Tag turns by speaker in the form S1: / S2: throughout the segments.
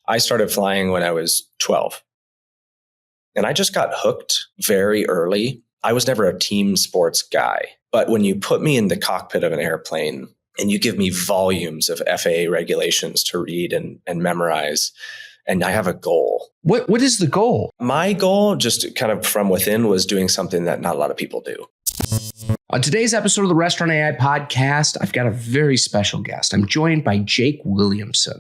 S1: I started flying when I was 12. And I just got hooked very early. I was never a team sports guy. But when you put me in the cockpit of an airplane and you give me volumes of FAA regulations to read and memorize, and I have a goal.
S2: What is the goal?
S1: My goal, just kind of from within, was doing something that not a lot of people do.
S2: On today's episode of the Restaurant AI podcast, I've got a very special guest. I'm joined by Jake Williamson.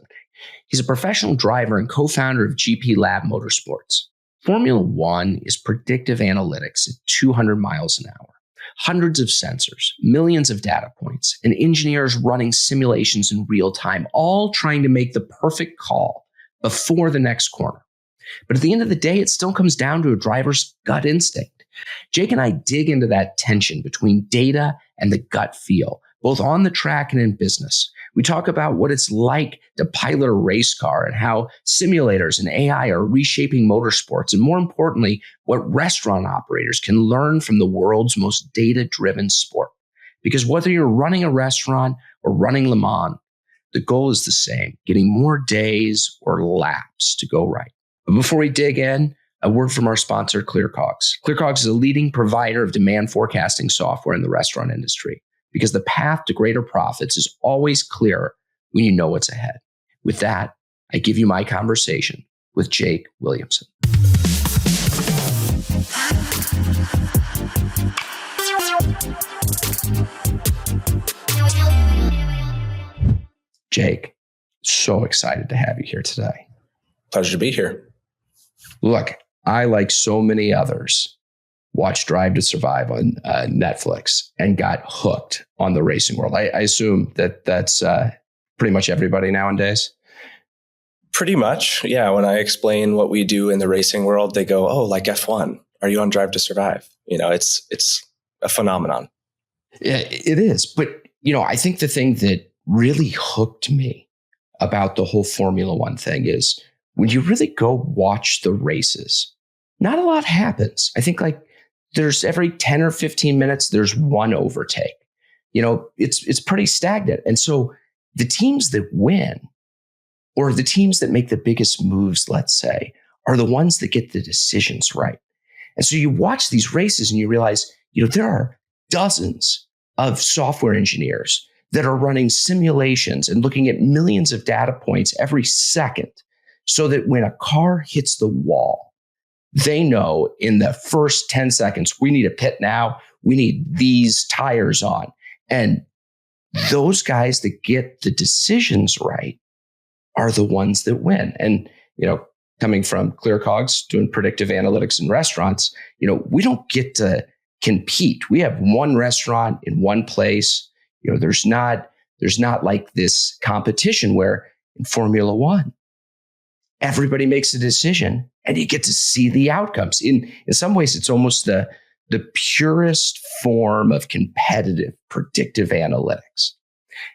S2: He's a professional driver and co-founder of GP Lab Motorsports. Formula One is predictive analytics at 200 miles an hour, hundreds of sensors, millions of data points, and engineers running simulations in real time, all trying to make the perfect call before the next corner. But at the end of the day, it still comes down to a driver's gut instinct. Jake and I dig into that tension between data and the gut feel, both on the track and in business. We talk about what it's like to pilot a race car and how simulators and AI are reshaping motorsports, and more importantly, what restaurant operators can learn from the world's most data-driven sport. Because whether you're running a restaurant or running Le Mans, the goal is the same, getting more days or laps to go right. But before we dig in, a word from our sponsor, ClearCOGS. ClearCOGS is a leading provider of demand forecasting software in the restaurant industry, because the path to greater profits is always clearer when you know what's ahead. With that, I give you my conversation with Jake Williamson. Jake, so excited to have you here today.
S1: Pleasure to be here.
S2: Look, I, like so many others, watched Drive to Survive on Netflix and got hooked on the racing world. I assume that's pretty much everybody nowadays.
S1: Pretty much, yeah. When I explain what we do in the racing world, they go, "Oh, like F1? Are you on Drive to Survive?" You know, it's a phenomenon.
S2: Yeah, it is. But I think the thing that really hooked me about the whole Formula One thing is when you really go watch the races, not a lot happens. I think there's every 10 or 15 minutes, there's one overtake. It's pretty stagnant. And so the teams that win, or the teams that make the biggest moves, let's say, are the ones that get the decisions right. And so you watch these races and you realize, there are dozens of software engineers that are running simulations and looking at millions of data points every second, so that when a car hits the wall, they know in the first 10 seconds, we need a pit now. We need these tires on. And those guys that get the decisions right are the ones that win. And, coming from ClearCOGS, doing predictive analytics in restaurants, we don't get to compete. We have one restaurant in one place. There's not like this competition where in Formula One, everybody makes a decision and you get to see the outcomes. In some ways, it's almost the purest form of competitive predictive analytics.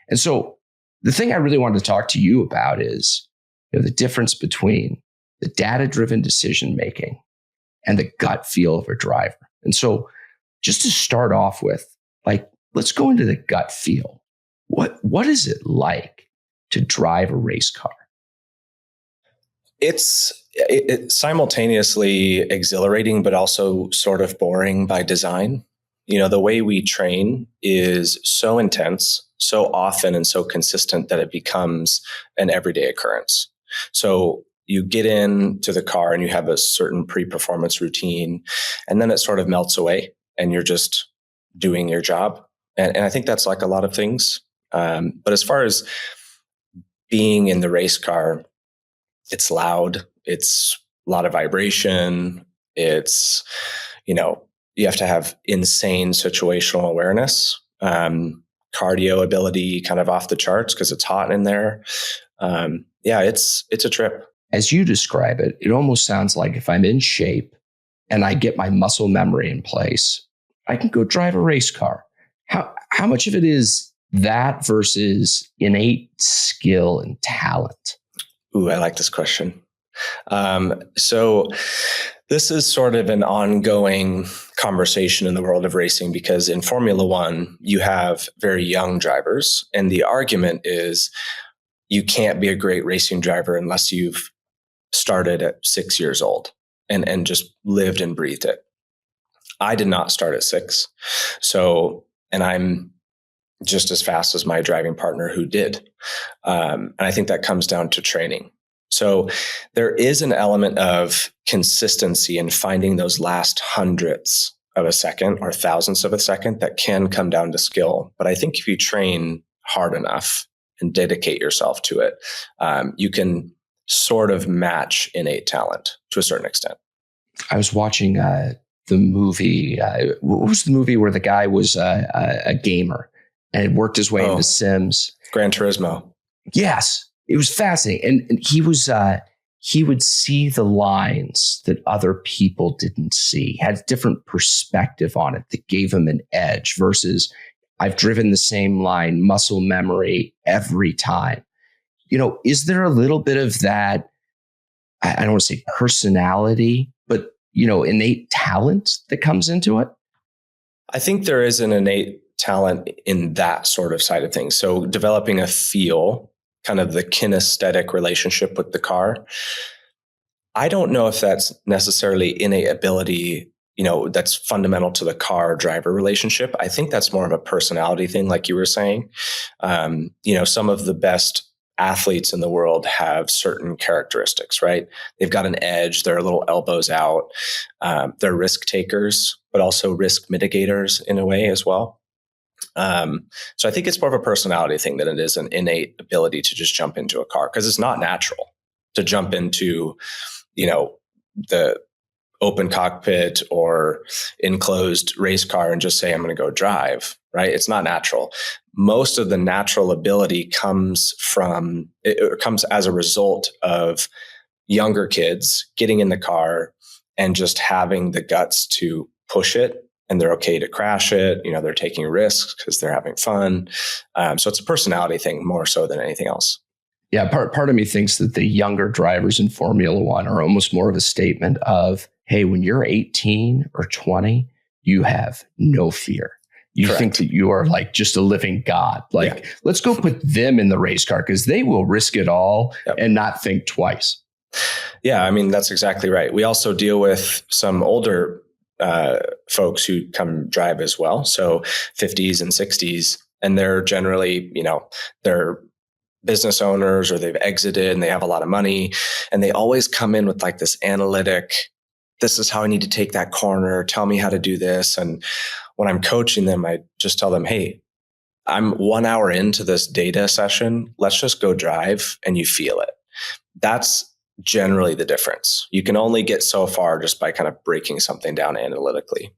S2: And so the thing I really wanted to talk to you about is the difference between the data-driven decision-making and the gut feel of a driver. And so just to start off with, let's go into the gut feel. What is it like to drive a race car?
S1: It's simultaneously exhilarating, but also sort of boring by design. The way we train is so intense, so often, and so consistent that it becomes an everyday occurrence. So you get into the car and you have a certain pre-performance routine, and then it sort of melts away and you're just doing your job. And I think that's like a lot of things. But as far as being in the race car, it's loud. It's a lot of vibration. It's, you have to have insane situational awareness, cardio ability kind of off the charts because it's hot in there. It's a trip.
S2: As you describe it, it almost sounds like if I'm in shape and I get my muscle memory in place, I can go drive a race car. How much of it is that versus innate skill and talent?
S1: Ooh, I like this question. So this is sort of an ongoing conversation in the world of racing, because in Formula One, you have very young drivers. And the argument is you can't be a great racing driver unless you've started at 6 years old and just lived and breathed it. I did not start at 6. So, and I'm just as fast as my driving partner who did. And I think that comes down to training. So there is an element of consistency in finding those last hundredths of a second or thousandths of a second that can come down to skill. But I think if you train hard enough and dedicate yourself to it, you can sort of match innate talent to a certain extent.
S2: I was watching the movie. What was the movie where the guy was a gamer and had worked his way into Sims?
S1: Gran Turismo.
S2: Yes, it was fascinating, and he would see the lines that other people didn't see. Had a different perspective on it that gave him an edge. Versus, I've driven the same line, muscle memory every time. Is there a little bit of that? I don't want to say personality, but innate talent that comes into it?
S1: I think there is an innate talent in that sort of side of things. So developing a feel, kind of the kinesthetic relationship with the car. I don't know if that's necessarily innate ability, that's fundamental to the car driver relationship. I think that's more of a personality thing, like you were saying. Some of the best athletes in the world have certain characteristics, right? They've got an edge. They're a little elbows out. They're risk takers, but also risk mitigators in a way as well. So I think it's more of a personality thing than it is an innate ability to just jump into a car, because it's not natural to jump into, the open cockpit or enclosed race car and just say, I'm going to go drive, right? It's not natural. Most of the natural ability comes as a result of younger kids getting in the car and just having the guts to push it. And they're okay to crash it. They're taking risks because they're having fun. So it's a personality thing more so than anything else.
S2: Yeah, part of me thinks that the younger drivers in Formula One are almost more of a statement of, hey, when you're 18 or 20, you have no fear. You
S1: Correct.
S2: think that you are like just a living god. Let's go put them in the race car because they will risk it all and not think twice.
S1: Yeah, that's exactly right. We also deal with some older folks who come drive as well. So 50s and 60s, and they're generally, they're business owners or they've exited and they have a lot of money, and they always come in with like this analytic, this is how I need to take that corner. Tell me how to do this. And when I'm coaching them, I just tell them, hey, I'm 1 hour into this data session. Let's just go drive and you feel it. That's generally the difference. You can only get so far just by kind of breaking something down analytically.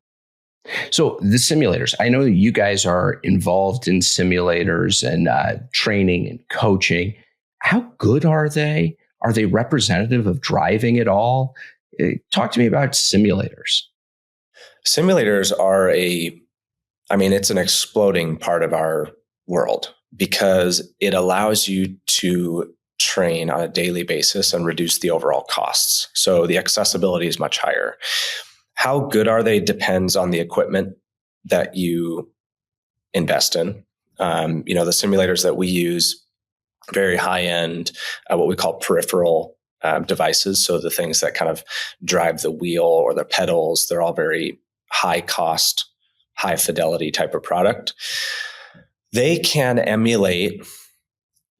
S2: So the simulators, I know that you guys are involved in simulators and training and coaching. How good are they? Are they representative of driving at all? Talk to me about simulators.
S1: Simulators are it's an exploding part of our world because it allows you to train on a daily basis and reduce the overall costs. So the accessibility is much higher. How good are they depends on the equipment that you invest in. The simulators that we use, very high end, what we call peripheral devices. So the things that kind of drive the wheel or the pedals, they're all very high cost, high fidelity type of product. They can emulate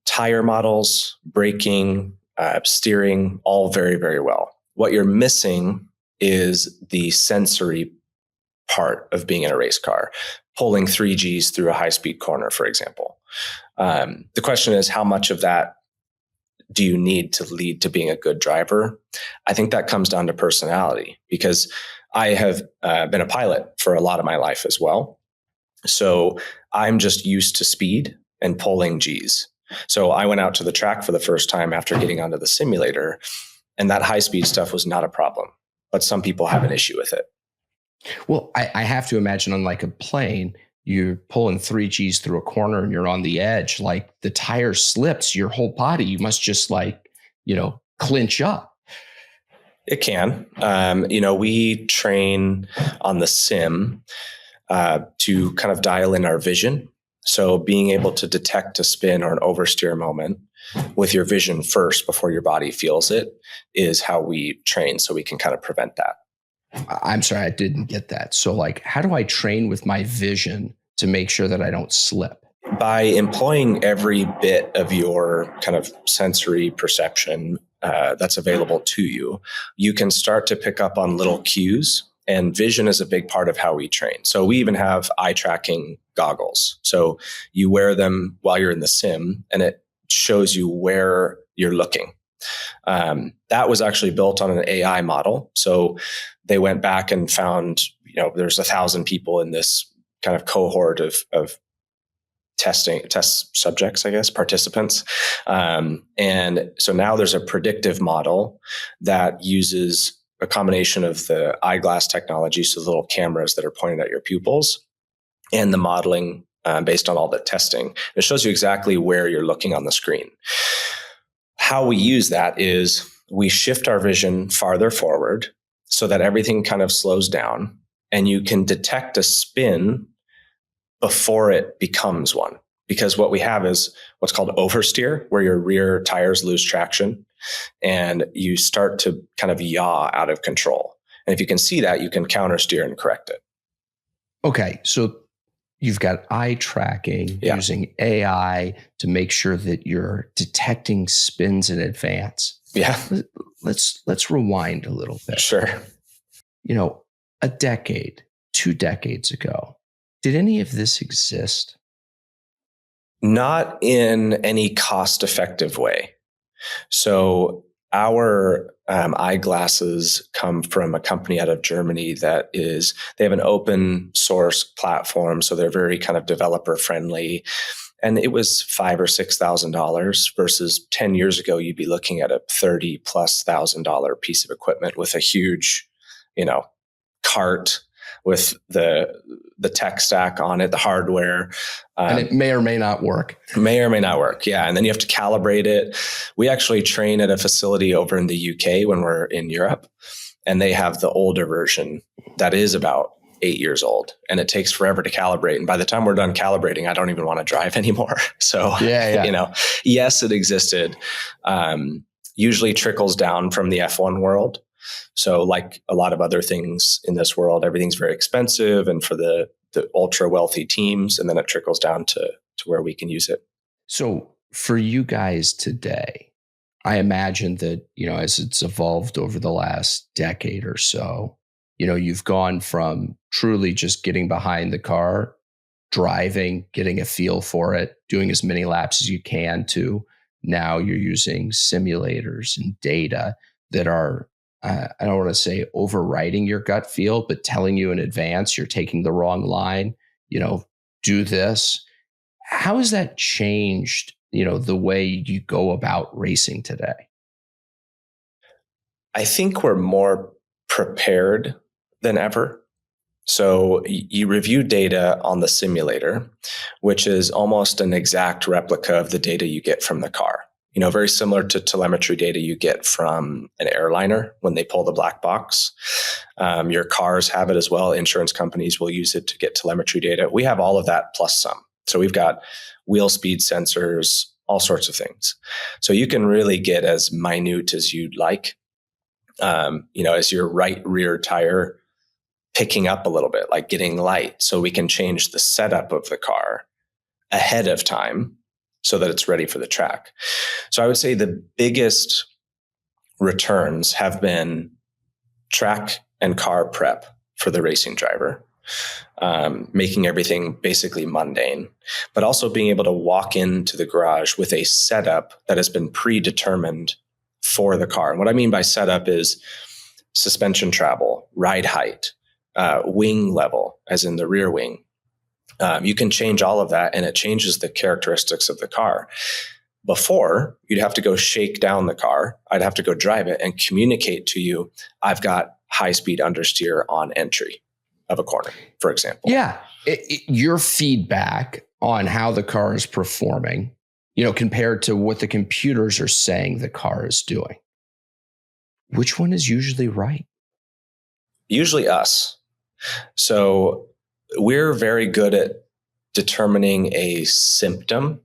S1: tire models, braking, steering, all very, very well. What you're missing is the sensory part of being in a race car, pulling 3Gs through a high-speed corner, for example. The question is, how much of that do you need to lead to being a good driver? I think that comes down to personality, because I have been a pilot for a lot of my life as well. So I'm just used to speed and pulling Gs. So I went out to the track for the first time after getting onto the simulator, and that high-speed stuff was not a problem. But some people have an issue with it.
S2: Well, I have to imagine on like a plane, you're pulling 3Gs through a corner and you're on the edge, like the tire slips, your whole body, you must just clinch up.
S1: It can. We train on the sim to kind of dial in our vision. So being able to detect a spin or an oversteer moment with your vision first before your body feels it is how we train, so we can kind of prevent that.
S2: I'm sorry, I didn't get that. So like, how do I train with my vision to make sure that I don't slip?
S1: By employing every bit of your kind of sensory perception that's available to you, you can start to pick up on little cues. And vision is a big part of how we train. So we even have eye tracking goggles. So you wear them while you're in the sim, and it shows you where you're looking. That was actually built on an AI model. So they went back and found, there's 1,000 people in this kind of cohort of test subjects, I guess, participants. And so now there's a predictive model that uses a combination of the eyeglass technology, so the little cameras that are pointed at your pupils, and the modeling based on all the testing. It shows you exactly where you're looking on the screen. How we use that is we shift our vision farther forward so that everything kind of slows down, and you can detect a spin before it becomes one. Because what we have is what's called oversteer, where your rear tires lose traction and you start to kind of yaw out of control. And if you can see that, you can countersteer and correct it.
S2: Okay. So you've got eye tracking using AI to make sure that you're detecting spins in advance.
S1: Yeah.
S2: Let's rewind a little bit.
S1: Sure.
S2: A decade, 2 decades ago, did any of this exist?
S1: Not in any cost-effective way. So our eyeglasses come from a company out of Germany they have an open source platform. So they're very kind of developer friendly. And it was $5,000 or $6,000 versus 10 years ago, you'd be looking at a $30,000+ piece of equipment with a huge, cart with the tech stack on it, the hardware.
S2: And it may or may not work.
S1: May or may not work. Yeah. And then you have to calibrate it. We actually train at a facility over in the UK when we're in Europe, and they have the older version that is about 8 years old, and it takes forever to calibrate. And by the time we're done calibrating, I don't even want to drive anymore. So, yes, it existed. Usually trickles down from the F1 world. So like a lot of other things in this world, everything's very expensive and for the ultra wealthy teams, and then it trickles down to where we can use it.
S2: So for you guys today, I imagine that, as it's evolved over the last decade or so, you've gone from truly just getting behind the car, driving, getting a feel for it, doing as many laps as you can, to now you're using simulators and data that are, I don't want to say overriding your gut feel, but telling you in advance you're taking the wrong line, do this. How has that changed, the way you go about racing today?
S1: I think we're more prepared than ever. So you review data on the simulator, which is almost an exact replica of the data you get from the car. Very similar to telemetry data you get from an airliner when they pull the black box. Your cars have it as well. Insurance companies will use it to get telemetry data. We have all of that plus some. So we've got wheel speed sensors, all sorts of things. So you can really get as minute as you'd like. As your right rear tire picking up a little bit, like getting light. So we can change the setup of the car ahead of time so that it's ready for the track. So I would say the biggest returns have been track and car prep for the racing driver, making everything basically mundane, but also being able to walk into the garage with a setup that has been predetermined for the car. And what I mean by setup is suspension travel, ride height, wing level, as in the rear wing. You can change all of that, and it changes the characteristics of the car. Before, you'd have to go shake down the car. I'd have to go drive it and communicate to you, I've got high-speed understeer on entry of a corner, for example.
S2: Yeah. Your feedback on how the car is performing, compared to what the computers are saying the car is doing. Which one is usually right?
S1: Usually us. So we're very good at determining a symptom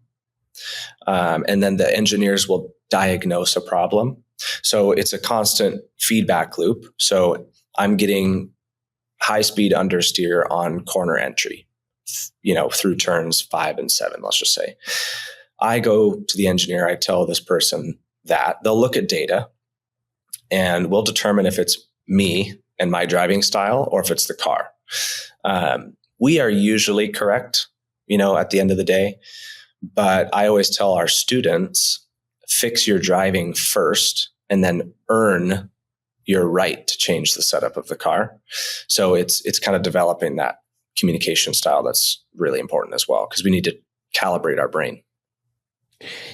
S1: And then the engineers will diagnose a problem. So it's a constant feedback loop. So I'm getting high speed understeer on corner entry, through turns 5 and 7, let's just say. I go to the engineer, I tell this person that. They'll look at data and we'll determine if it's me and my driving style or if it's the car. We are usually correct, at the end of the day. But I always tell our students, fix your driving first and then earn your right to change the setup of the car. So it's kind of developing that communication style that's really important as well, because we need to calibrate our brain.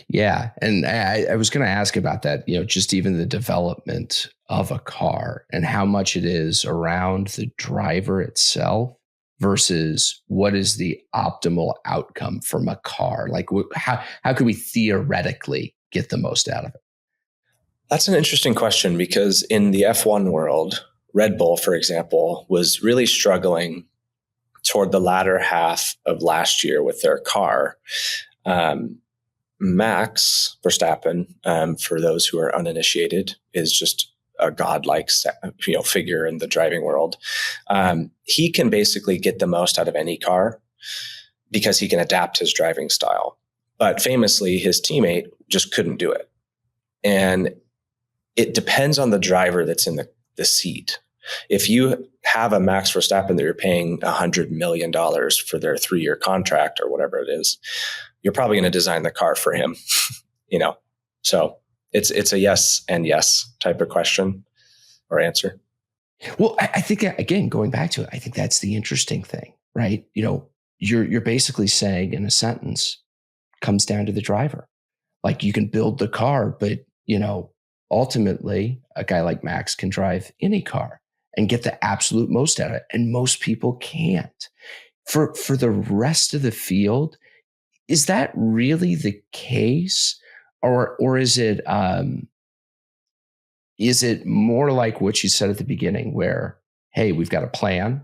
S2: Yeah. And I was going to ask about that, just even the development of a car and how much it is around the driver itself versus what is the optimal outcome from a car? Like how could we theoretically get the most out of it?
S1: That's an interesting question, because in the F1 world, Red Bull, for example, was really struggling toward the latter half of last year with their car. Max Verstappen, for those who are uninitiated, is just a godlike figure in the driving world. He can basically get the most out of any car because he can adapt his driving style. But famously, his teammate just couldn't do it. And it depends on the driver that's in the seat. If you have a Max Verstappen that you're paying $100 million for their 3-year contract or whatever it is, you're probably going to design the car for him, So it's a yes and yes type of question or answer.
S2: Well, I think, again, going back to it, I think that's the interesting thing, right? You're basically saying in a sentence, comes down to the driver. Like, you can build the car, but ultimately a guy like Max can drive any car and get the absolute most out of it. And most people can't. For the rest of the field, is that really the case? Or is it more like what you said at the beginning, where, hey, we've got a plan.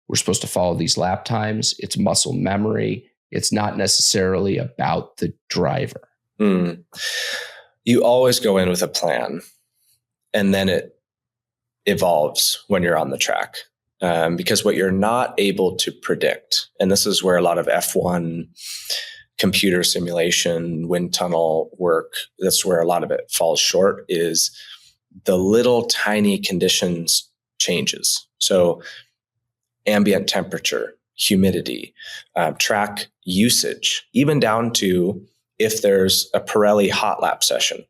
S2: We're supposed to follow these lap times. It's muscle memory. It's not necessarily about the driver.
S1: You always go in with a plan, and then it evolves when you're on the track. Because what you're not able to predict, and this is where a lot of F1 computer simulation, wind tunnel work, that's where a lot of it falls short, is the little tiny conditions changes. So ambient temperature, humidity, track usage, even down to if there's a Pirelli hot lap session.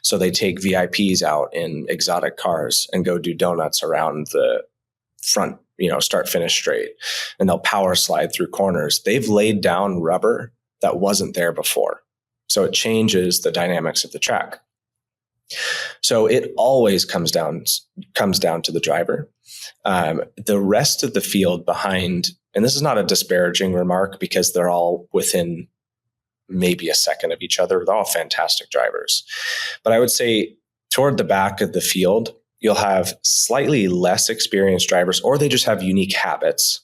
S1: So they take VIPs out in exotic cars and go do donuts around the front, start finish straight, and they'll power slide through corners. They've laid down rubber that wasn't there before. So it changes the dynamics of the track. So it always comes down to the driver. The rest of the field behind, and this is not a disparaging remark because they're all within maybe a second of each other. They're all fantastic drivers. But I would say toward the back of the field, you'll have slightly less experienced drivers, or they just have unique habits,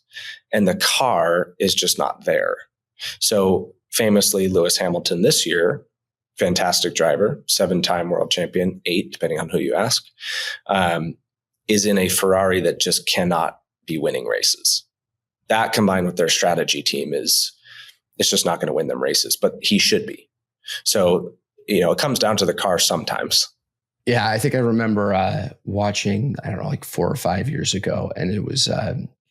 S1: and the car is just not there. So famously, Lewis Hamilton this year, fantastic driver, 7-time world champion, 8, depending on who you ask, is in a Ferrari that just cannot be winning races. That combined with their strategy team it's just not going to win them races, but he should be. So, it comes down to the car sometimes.
S2: Yeah, I think I remember watching, I don't know, like 4 or 5 years ago, and it was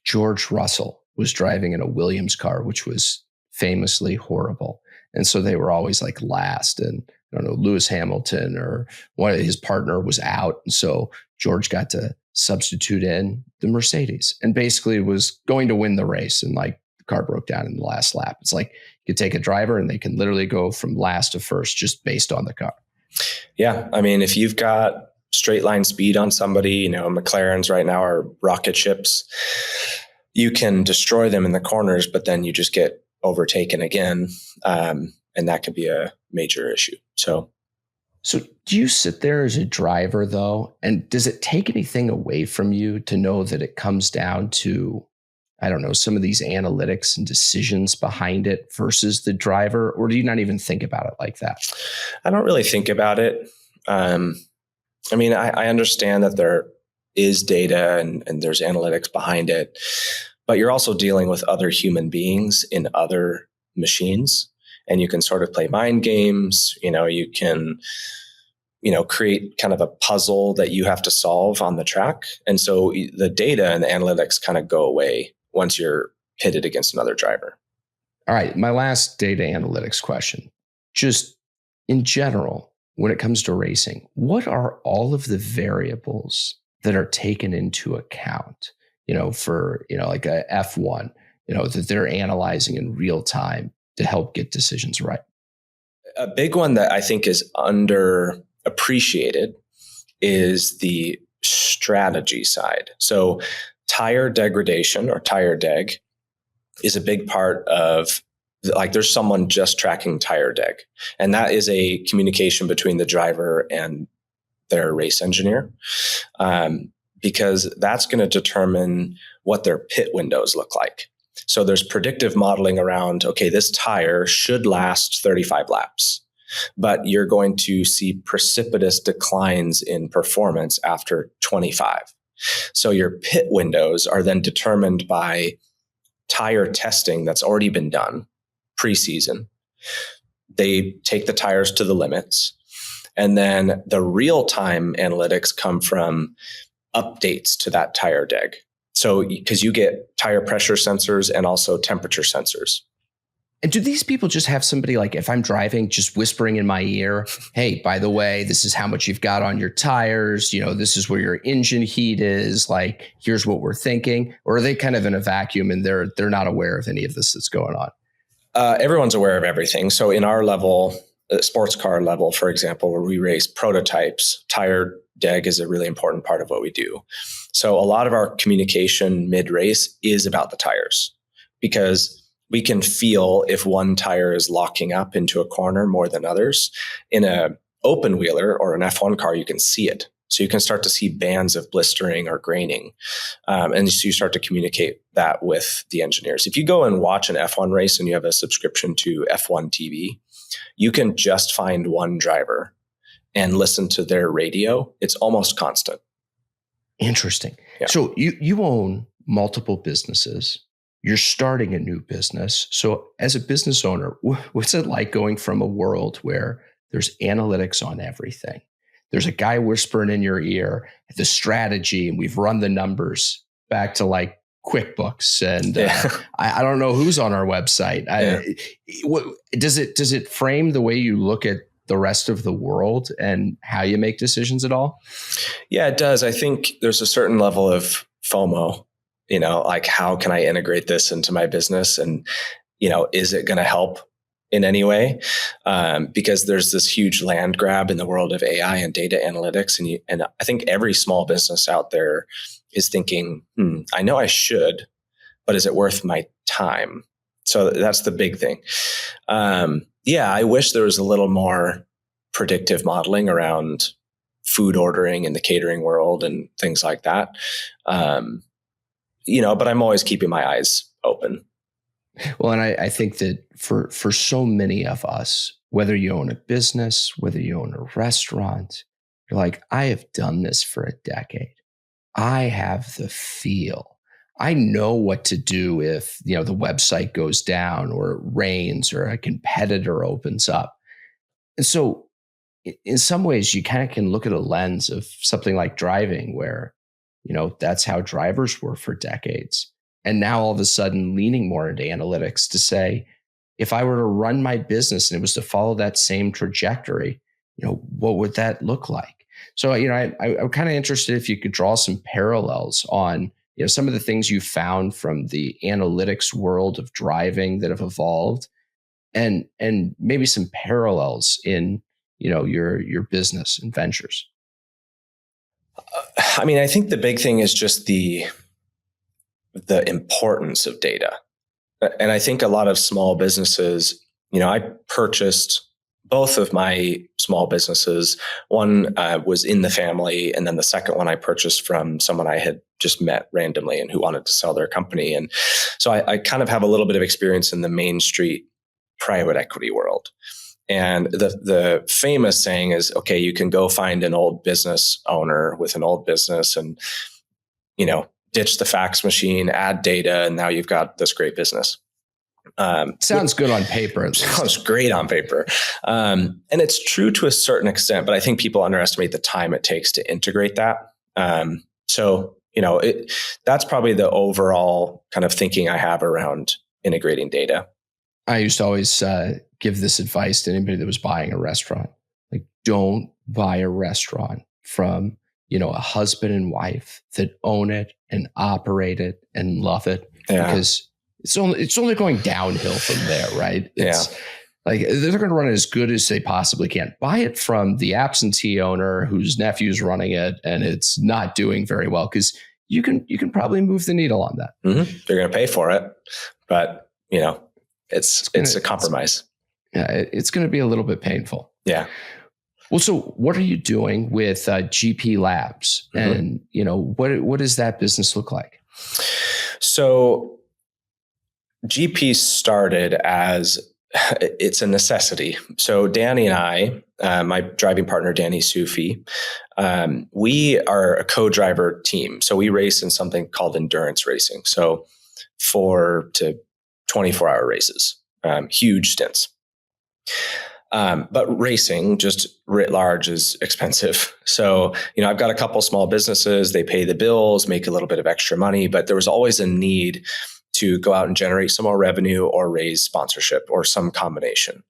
S2: George Russell was driving in a Williams car, which was famously horrible. And so they were always like last, and I don't know, Lewis Hamilton or one of his partner was out. And so George got to substitute in the Mercedes and basically was going to win the race. And like the car broke down in the last lap. It's like you could take a driver and they can literally go from last to first just based on the car.
S1: Yeah. I mean, if you've got straight line speed on somebody, McLarens right now are rocket ships. You can destroy them in the corners, but then you just get overtaken again. And that could be a major issue. So
S2: do you sit there as a driver though? And does it take anything away from you to know that it comes down to I don't know, some of these analytics and decisions behind it versus the driver? Or do you not even think about it like that?
S1: I don't really think about it. I understand that there is data and there's analytics behind it, but you're also dealing with other human beings in other machines, and you can sort of play mind games. You can create kind of a puzzle that you have to solve on the track. And so the data and the analytics kind of go away once you're pitted against another driver.
S2: All right. My last data analytics question. Just in general, when it comes to racing, what are all of the variables that are taken into account, for, like a F1, that they're analyzing in real time to help get decisions right?
S1: A big one that I think is underappreciated is the strategy side. So tire degradation, or tire deg, is a big part of, like, there's someone just tracking tire deg, and that is a communication between the driver and their race engineer, because that's going to determine what their pit windows look like. So there's predictive modeling around, okay, this tire should last 35 laps, but you're going to see precipitous declines in performance after 25. So your pit windows are then determined by tire testing that's already been done preseason. They take the tires to the limits, and then the real-time analytics come from updates to that tire deg. So because you get tire pressure sensors and also temperature sensors.
S2: And do these people just have somebody, like, if I'm driving, just whispering in my ear, hey, by the way, this is how much you've got on your tires, this is where your engine heat is, like, here's what we're thinking? Or are they kind of in a vacuum and they're not aware of any of this that's going on?
S1: Everyone's aware of everything. So in our level, sports car level, for example, where we race prototypes, tire deg is a really important part of what we do. So a lot of our communication mid-race is about the tires, because we can feel if one tire is locking up into a corner more than others. In a open wheeler or an F1 car, you can see it. So you can start to see bands of blistering or graining. And so you start to communicate that with the engineers. If you go and watch an F1 race and you have a subscription to F1 TV, you can just find one driver and listen to their radio. It's almost constant.
S2: Interesting.
S1: Yeah.
S2: So you own multiple businesses. You're starting a new business. So as a business owner, what's it like going from a world where there's analytics on everything? There's a guy whispering in your ear the strategy, and we've run the numbers back to like QuickBooks, and I don't know who's on our website. Does it frame the way you look at the rest of the world and how you make decisions at all?
S1: Yeah, it does. I think there's a certain level of FOMO, like, how can I integrate this into my business? And, is it going to help in any way? Because there's this huge land grab in the world of AI and data analytics. And I think every small business out there is thinking, I know I should, but is it worth my time? So that's the big thing. I wish there was a little more predictive modeling around food ordering in the catering world and things like that. But I'm always keeping my eyes open.
S2: Well, and I think that for so many of us, whether you own a business, whether you own a restaurant, you're like, I have done this for a decade. I have the feel. I know what to do if, the website goes down or it rains or a competitor opens up. And so in some ways, you kind of can look at a lens of something like driving where, that's how drivers were for decades. And now all of a sudden leaning more into analytics to say, if I were to run my business and it was to follow that same trajectory, what would that look like? So, I'm kind of interested if you could draw some parallels on, some of the things you found from the analytics world of driving that have evolved, and maybe some parallels in, your business and ventures.
S1: I think the big thing is just the importance of data. And I think a lot of small businesses, I purchased both of my small businesses, one was in the family, and then the second one I purchased from someone I had just met randomly and who wanted to sell their company. And so I kind of have a little bit of experience in the Main Street private equity world. And the famous saying is, okay, you can go find an old business owner with an old business and, ditch the fax machine, add data, and now you've got this great business.
S2: Sounds good on paper.
S1: Sounds great on paper. And it's true to a certain extent, but I think people underestimate the time it takes to integrate that. That's probably the overall kind of thinking I have around integrating data.
S2: I used to always give this advice to anybody that was buying a restaurant. Like, don't buy a restaurant from, a husband and wife that own it and operate it and love it, because it's only going downhill from there, right? It's like they're going to run it as good as they possibly can. Buy it from the absentee owner whose nephew's running it and it's not doing very well, because you can probably move the needle on that.
S1: Mm-hmm. They're going to pay for it, but it's a compromise.
S2: It's going to be a little bit painful.
S1: Yeah.
S2: Well, so what are you doing with GP Labs, and what does that business look like?
S1: So GP started as it's a necessity. So Danny and I, my driving partner, Danny Sufi, we are a co-driver team. So we race in something called endurance racing. So 4 to 24-hour races, huge stints. But racing just writ large is expensive. So, I've got a couple small businesses, they pay the bills, make a little bit of extra money, but there was always a need to go out and generate some more revenue or raise sponsorship or some combination.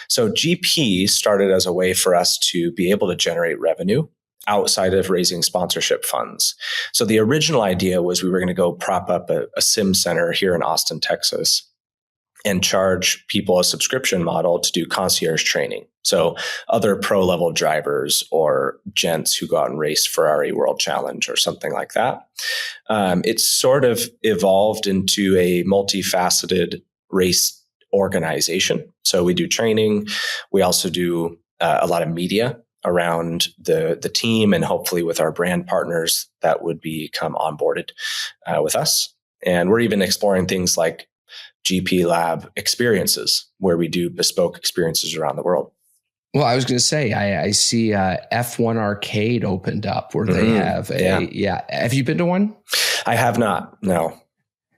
S1: So GP started as a way for us to be able to generate revenue outside of raising sponsorship funds. So the original idea was we were going to go prop up a sim center here in Austin, Texas, and charge people a subscription model to do concierge training. So other pro level drivers or gents who go out and race Ferrari World Challenge or something like that. It's sort of evolved into a multifaceted race organization. So we do training. We also do a lot of media around the team, and hopefully with our brand partners that would become onboarded with us. And we're even exploring things like GP Lab experiences, where we do bespoke experiences around the world.
S2: Well, I was going to say, I see F1 Arcade opened up where they have Have you been to one?
S1: I have not. No.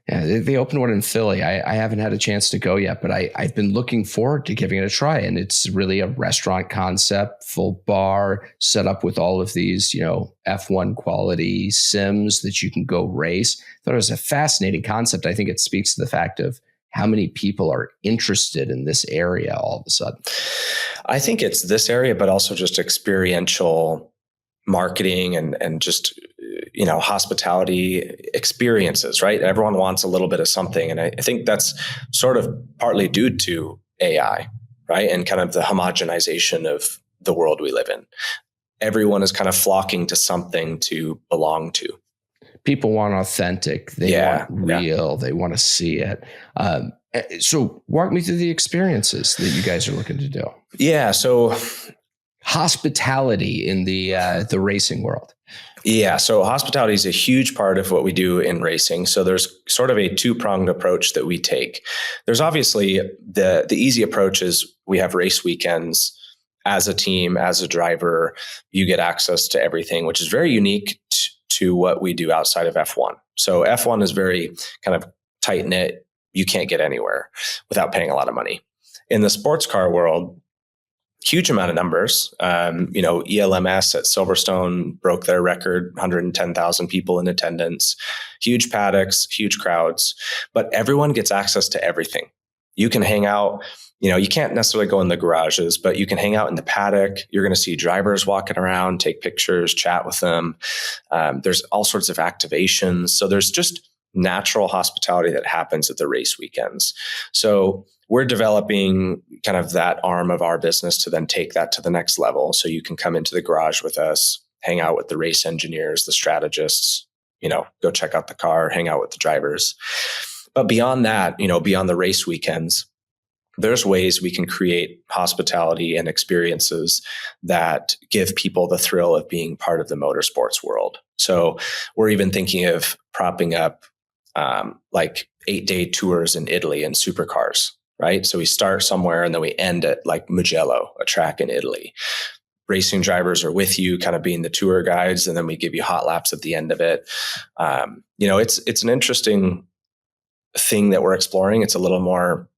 S2: Yeah, they opened one in Philly. I haven't had a chance to go yet, but I've been looking forward to giving it a try. And it's really a restaurant concept, full bar, set up with all of these, F1 quality sims that you can go race. I thought it was a fascinating concept. I think it speaks to the fact of how many people are interested in this area all of a sudden.
S1: I think it's this area, but also just experiential marketing and just, hospitality experiences, right? Everyone wants a little bit of something. And I think that's sort of partly due to AI, right? And kind of the homogenization of the world we live in. Everyone is kind of flocking to something to belong to.
S2: People want authentic. They want real. They want to see it. So walk me through the experiences that you guys are looking to do.
S1: Yeah. So
S2: hospitality in the racing world.
S1: Yeah. So hospitality is a huge part of what we do in racing. So there's sort of a two-pronged approach that we take. There's obviously the easy approach is we have race weekends. As a team, as a driver, you get access to everything, which is very unique to what we do outside of F1. So F1 is very kind of tight knit. You can't get anywhere without paying a lot of money. In the sports car world, huge amount of numbers. ELMS at Silverstone broke their record, 110,000 people in attendance, huge paddocks, huge crowds, but everyone gets access to everything. You can hang out, you can't necessarily go in the garages, but you can hang out in the paddock. You're going to see drivers walking around, take pictures, chat with them. There's all sorts of activations. So there's just natural hospitality that happens at the race weekends. So we're developing kind of that arm of our business to then take that to the next level. So you can come into the garage with us, hang out with the race engineers, the strategists, go check out the car, hang out with the drivers. But beyond that, beyond the race weekends, there's ways we can create hospitality and experiences that give people the thrill of being part of the motorsports world. So we're even thinking of propping up like 8-day tours in Italy in supercars, right? So we start somewhere and then we end at like Mugello, a track in Italy. Racing drivers are with you, kind of being the tour guides, and then we give you hot laps at the end of it. It's an interesting thing that we're exploring. It's a little more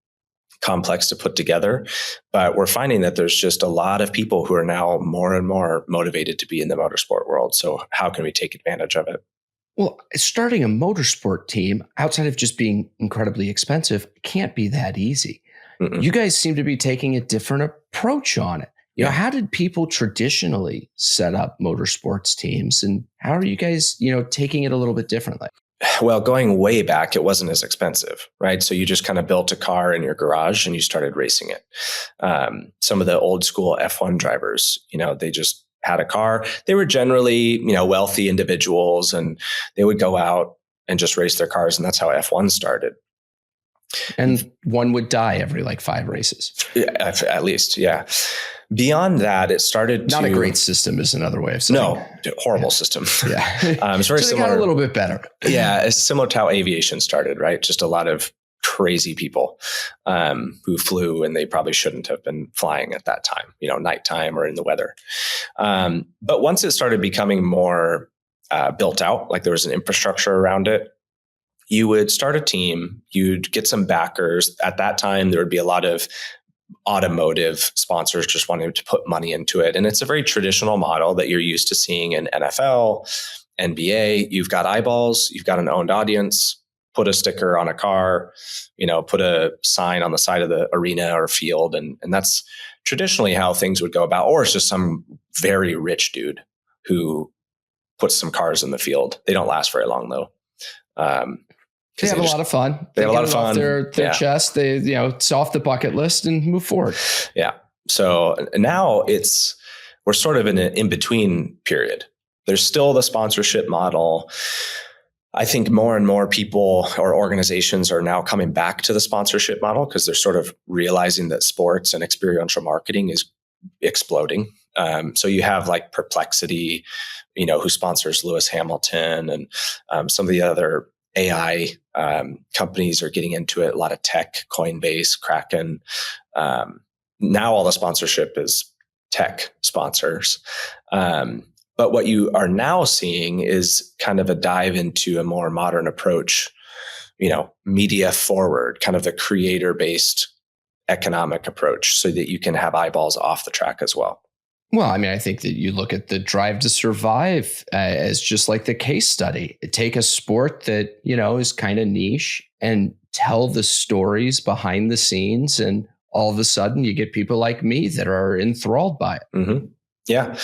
S1: complex to put together, but we're finding that there's just a lot of people who are now more and more motivated to be in the motorsport world. So how can we take advantage of it?
S2: Well, starting a motorsport team outside of just being incredibly expensive can't be that easy. Mm-mm. You guys seem to be taking a different approach on it. You know, how did people traditionally set up motorsports teams, and how are you guys, taking it a little bit differently?
S1: Well, going way back, it wasn't as expensive, right? So you just kind of built a car in your garage and you started racing it. Some of the old school F1 drivers, they just had a car. They were generally, wealthy individuals, and they would go out and just race their cars. And that's how F1 started.
S2: And one would die every like 5 races.
S1: At least, yeah. Beyond that, it started
S2: Not a great system is another way of saying.
S1: No, horrible system.
S2: Yeah.
S1: It's very
S2: so they got a little bit better.
S1: Yeah, it's similar to how aviation started, right? Just a lot of crazy people who flew and they probably shouldn't have been flying at that time, nighttime or in the weather. But once it started becoming more built out, like there was an infrastructure around it, you would start a team, you'd get some backers. At that time, there would be a lot of automotive sponsors just wanting to put money into it. And it's a very traditional model that you're used to seeing in NFL, NBA. You've got eyeballs, you've got an owned audience, put a sticker on a car, put a sign on the side of the arena or field. And that's traditionally how things would go about. Or it's just some very rich dude who puts some cars in the field. They don't last very long though.
S2: They have a lot of fun.
S1: They have a lot of fun.
S2: Off their chest. They, it's off the bucket list and move forward.
S1: Yeah. So now we're sort of in an in-between period. There's still the sponsorship model. I think more and more people or organizations are now coming back to the sponsorship model because they're sort of realizing that sports and experiential marketing is exploding. So you have like Perplexity, who sponsors Lewis Hamilton, and some of the other AI companies are getting into it. A lot of tech, Coinbase, Kraken. Now all the sponsorship is tech sponsors. But what you are now seeing is kind of a dive into a more modern approach, media forward, kind of the creator-based economic approach so that you can have eyeballs off the track as well.
S2: Well, I mean, I think that you look at the Drive to Survive as just like the case study. Take a sport that, is kind of niche and tell the stories behind the scenes. And all of a sudden you get people like me that are enthralled by it.
S1: Mm-hmm. Yeah.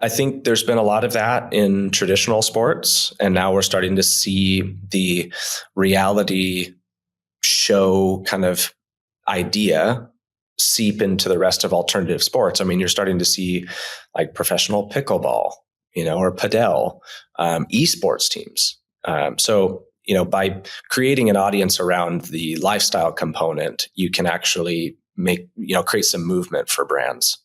S1: I think there's been a lot of that in traditional sports. And now we're starting to see the reality show kind of idea seep into the rest of alternative sports. I mean, you're starting to see like professional pickleball, or padel, esports teams. So, by creating an audience around the lifestyle component, you can actually create some movement for brands.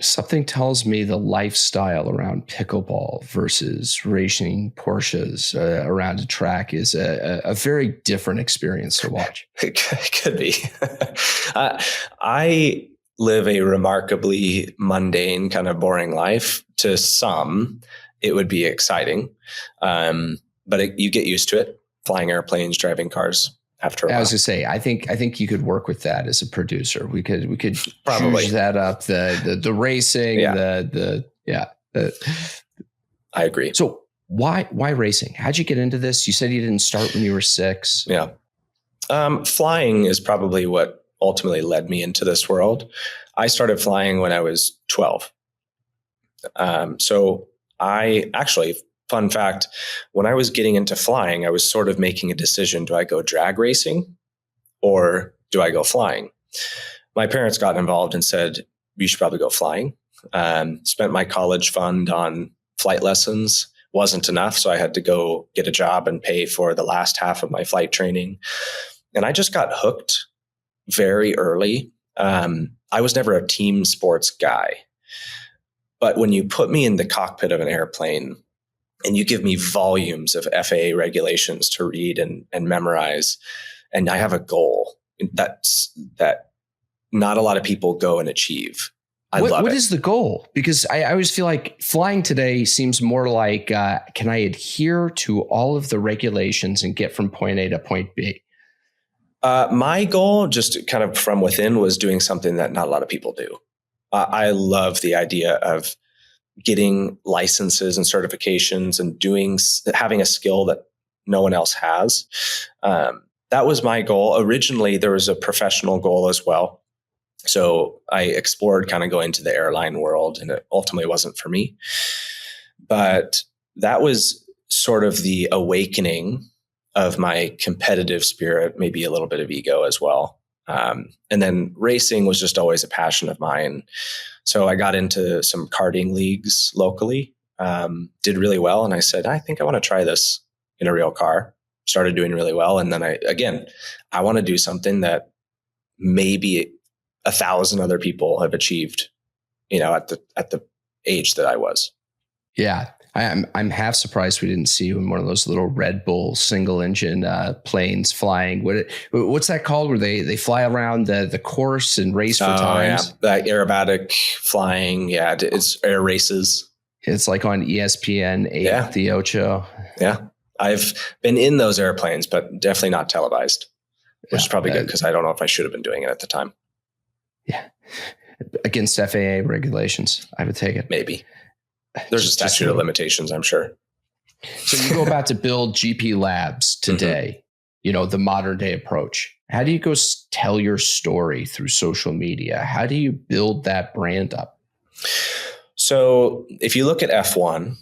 S2: Something tells me the lifestyle around pickleball versus racing Porsches around a track is a very different experience to watch.
S1: It could be. I live a remarkably mundane, kind of boring life. To some, it would be exciting, but you get used to it. Flying airplanes, driving cars. After a while.
S2: I was going to say, I think you could work with that as a producer. We could
S1: probably
S2: choose that up. The racing,
S1: I agree.
S2: So why racing? How'd you get into this? You said you didn't start when you were 6.
S1: Yeah. Flying is probably what ultimately led me into this world. I started flying when I was 12. So I actually, fun fact, when I was getting into flying, I was sort of making a decision. Do I go drag racing or do I go flying? My parents got involved and said, you should probably go flying. Spent my college fund on flight lessons. Wasn't enough. So I had to go get a job and pay for the last half of my flight training. And I just got hooked very early. I was never a team sports guy, but when you put me in the cockpit of an airplane and you give me volumes of FAA regulations to read and memorize, and I have a goal that not a lot of people go and achieve.
S2: What is the goal? Because I always feel like flying today seems more like, can I adhere to all of the regulations and get from point A to point B?
S1: My goal, just kind of from within, was doing something that not a lot of people do. I love the idea of getting licenses and certifications and having a skill that no one else has. That was my goal. Originally, there was a professional goal as well. So I explored kind of going to the airline world, and it ultimately wasn't for me. But that was sort of the awakening of my competitive spirit, maybe a little bit of ego as well. And then racing was just always a passion of mine. So I got into some karting leagues locally, did really well. And I said, I think I want to try this in a real car. Started doing really well. And then I want to do something that maybe 1,000 other people have achieved, at the age that I was.
S2: Yeah. I'm half surprised we didn't see you in one of those little Red Bull single engine planes flying. What's that called? Where they fly around the course and race for times?
S1: Yeah, that aerobatic flying. Yeah, it's air races.
S2: It's like on ESPN 8, the Ocho.
S1: Yeah, I've been in those airplanes, but definitely not televised, which is probably good because I don't know if I should have been doing it at the time.
S2: Yeah, against FAA regulations, I would take it.
S1: Maybe. There's a statute of limitations, I'm sure.
S2: So you go about to build GP Labs today, the modern day approach. How do you go tell your story through social media? How do you build that brand up?
S1: So if you look at F1,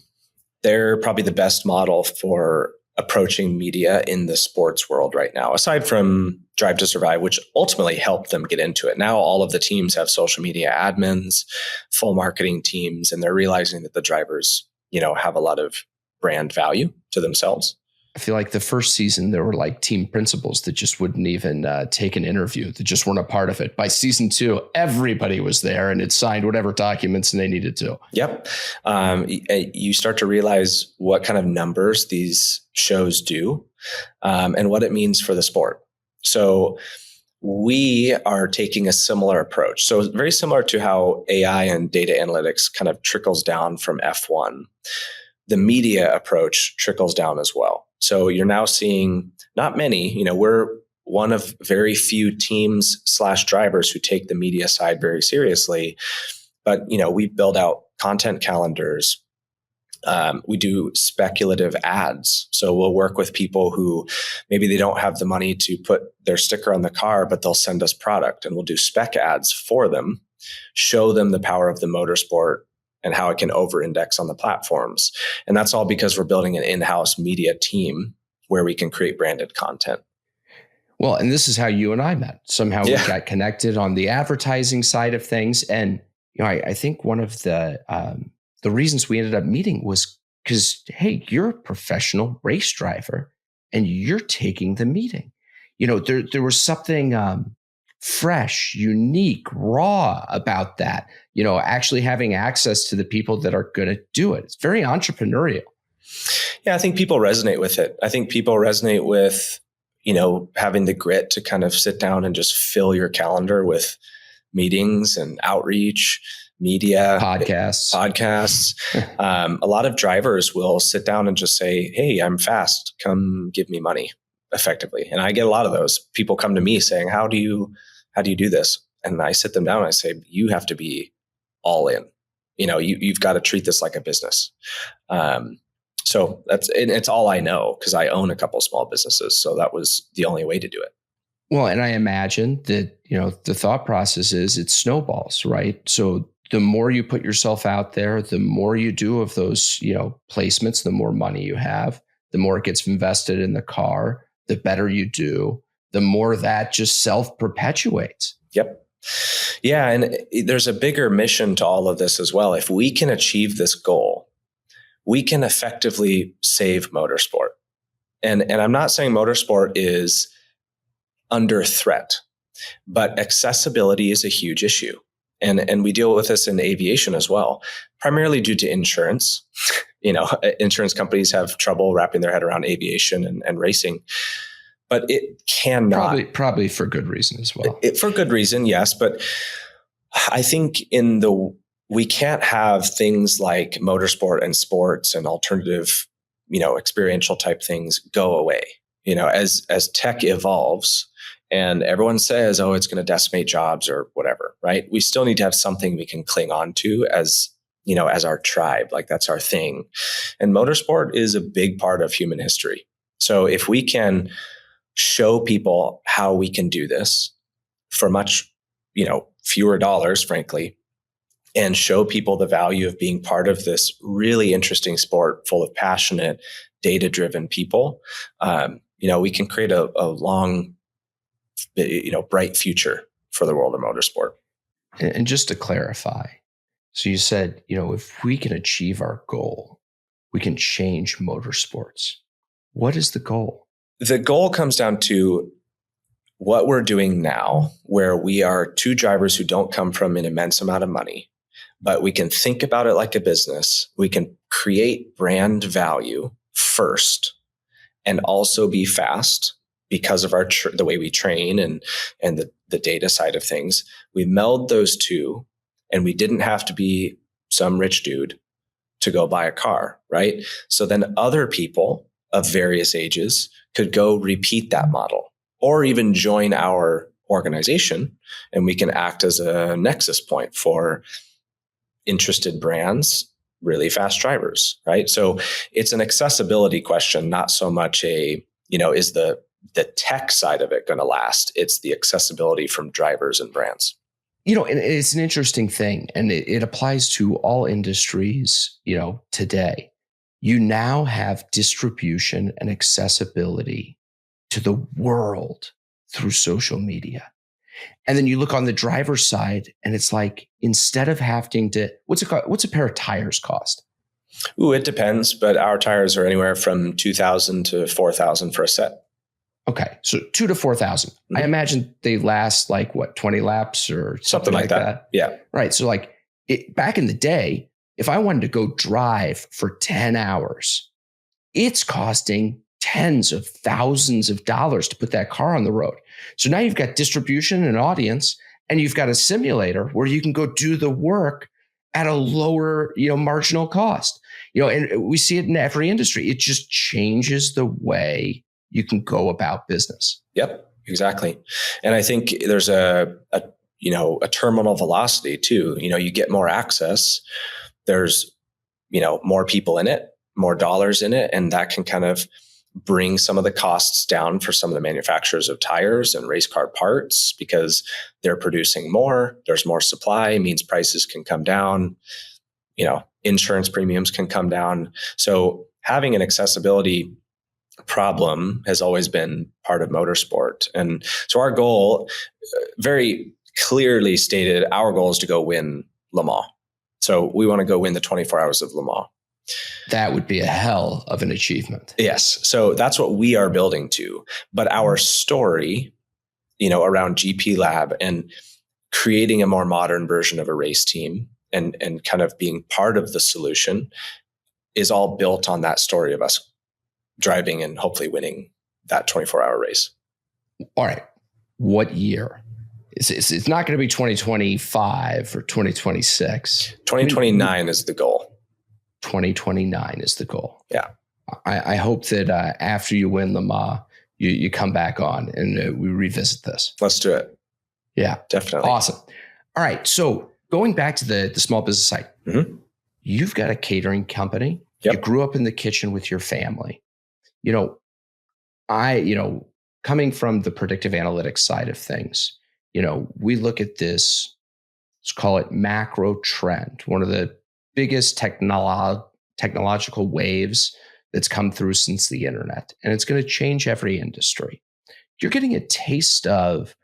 S1: they're probably the best model for approaching media in the sports world right now, aside from Drive to Survive, which ultimately helped them get into it. Now all of the teams have social media admins, full marketing teams, and they're realizing that the drivers, have a lot of brand value to themselves.
S2: I feel like the first season, there were like team principals that just wouldn't even take an interview, that just weren't a part of it. By season 2, everybody was there and had signed whatever documents they needed to.
S1: Yep. You start to realize what kind of numbers these shows do and what it means for the sport. So we are taking a similar approach. So very similar to how AI and data analytics kind of trickles down from F1. The media approach trickles down as well. So you're now seeing not many, we're one of very few teams / drivers who take the media side very seriously. But, we build out content calendars. We do speculative ads. So we'll work with people who maybe they don't have the money to put their sticker on the car, but they'll send us product, and we'll do spec ads for them, show them the power of the motorsport and how it can over-index on the platforms. And that's all because we're building an in-house media team where we can create branded content.
S2: Well, and this is how you and I met. Somehow we got connected on the advertising side of things. And I think one of the reasons we ended up meeting was because, hey, you're a professional race driver and you're taking the meeting. There was something fresh, unique, raw about that, actually having access to the people that are going to do it. It's very entrepreneurial.
S1: Yeah, I think people resonate with it. I think people resonate with, having the grit to kind of sit down and just fill your calendar with meetings and outreach, media, podcasts. A lot of drivers will sit down and just say, hey, I'm fast. Come give me money, effectively. And I get a lot of those. People come to me saying, how do you do this? And I sit them down and I say, you have to be all in. You've got to treat this like a business. So it's all I know because I own a couple small businesses. So that was the only way to do it.
S2: Well, and I imagine that, the thought process is it snowballs, right? So the more you put yourself out there, the more you do of those, placements, the more money you have, the more it gets invested in the car, the better you do, the more that just self-perpetuates.
S1: Yep. Yeah. And there's a bigger mission to all of this as well. If we can achieve this goal, we can effectively save motorsport. And I'm not saying motorsport is under threat. But accessibility is a huge issue. And we deal with this in aviation as well, primarily due to insurance. Insurance companies have trouble wrapping their head around aviation and racing, but it cannot.
S2: Probably for good reason as well.
S1: For good reason, yes. But I think we can't have things like motorsport and sports and alternative, experiential type things go away. As tech evolves and everyone says, oh, it's going to decimate jobs or whatever, right? We still need to have something we can cling on to as our tribe, like that's our thing. And motorsport is a big part of human history. So if we can show people how we can do this for much, fewer dollars, frankly, and show people the value of being part of this really interesting sport full of passionate, data-driven people, we can create a long, bright future for the world of motorsport.
S2: And just to clarify, so you said, if we can achieve our goal, we can change motorsports. What is the goal?
S1: The goal comes down to what we're doing now, where we are two drivers who don't come from an immense amount of money, but we can think about it like a business. We can create brand value first and also be fast because of the way we train and the data side of things. We meld those two, and we didn't have to be some rich dude to go buy a car, right? So then other people of various ages could go repeat that model or even join our organization, and we can act as a nexus point for interested brands, really fast drivers, right? So it's an accessibility question, not so much is the tech side of it going to last? It's the accessibility from drivers and brands.
S2: And it's an interesting thing, and it applies to all industries, today. You now have distribution and accessibility to the world through social media. And then you look on the driver's side, and it's like, instead of having to, what's a pair of tires cost?
S1: Ooh, it depends, but our tires are anywhere from $2,000 to $4,000 for a set.
S2: Okay, so $2,000 to $4,000. Mm-hmm. I imagine they last 20 laps or something like that.
S1: Yeah.
S2: Right. So back in the day, if I wanted to go drive for 10 hours, it's costing tens of thousands of dollars to put that car on the road. So now you've got distribution and audience, and you've got a simulator where you can go do the work at a lower, marginal cost. And we see it in every industry. It just changes the way you can go about business.
S1: Yep, exactly. And I think there's a terminal velocity too. You get more access. There's, more people in it, more dollars in it, and that can kind of bring some of the costs down for some of the manufacturers of tires and race car parts because they're producing more. There's more supply, means prices can come down. Insurance premiums can come down. So having an accessibility problem has always been part of motorsport. And so our goal, very clearly stated, our goal is to go win Le Mans. So we want to go win the 24 hours of Le Mans.
S2: That would be a hell of an achievement.
S1: Yes. So that's what we are building to. But our story, around GP Lab and creating a more modern version of a race team and kind of being part of the solution is all built on that story of us driving and hopefully winning that 24-hour race.
S2: All right. What year? It's not going to be 2025 or 2026.
S1: 2029 is the goal.
S2: 2029 is the goal.
S1: Yeah.
S2: I hope that after you win Le Mans, you come back on and we revisit this.
S1: Let's do it.
S2: Yeah.
S1: Definitely.
S2: Awesome. All right. So going back to the small business side, you've got a catering company. Yep. You grew up in the kitchen with your family. Coming from the predictive analytics side of things, we look at this, let's call it macro trend, one of the biggest technological waves that's come through since the internet. And it's going to change every industry. You're getting a taste of,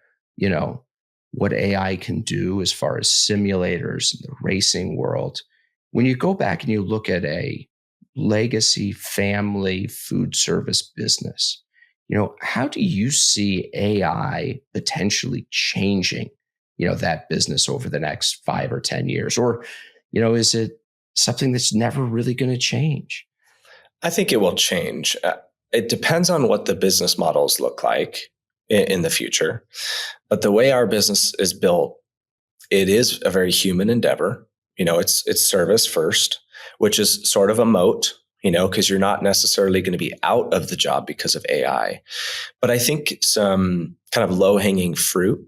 S2: what AI can do as far as simulators in the racing world. When you go back and you look at a legacy family food service business, How do you see AI potentially changing, that business over the next 5 or 10 years? Or, is it something that's never really going to change?
S1: I think it will change. It depends on what the business models look like in the future. But the way our business is built, it is a very human endeavor. It's service first, which is sort of a moat, because you're not necessarily going to be out of the job because of AI. But I think some kind of low-hanging fruit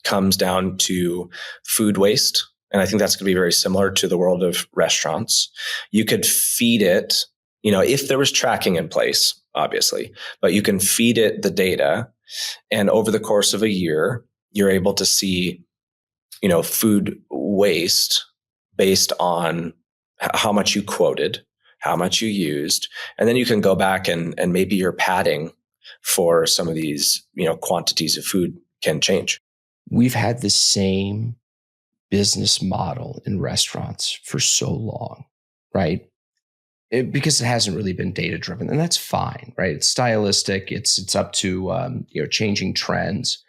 S1: comes down to food waste. And I think that's going to be very similar to the world of restaurants. You could feed it, if there was tracking in place, obviously, but you can feed it the data. And over the course of a year, you're able to see, food waste based on how much you quoted, how much you used. And then you can go back and maybe your padding for some of these, quantities of food can change.
S2: We've had the same business model in restaurants for so long, right? Because it hasn't really been data driven, and that's fine, right? It's stylistic. It's up to changing trends.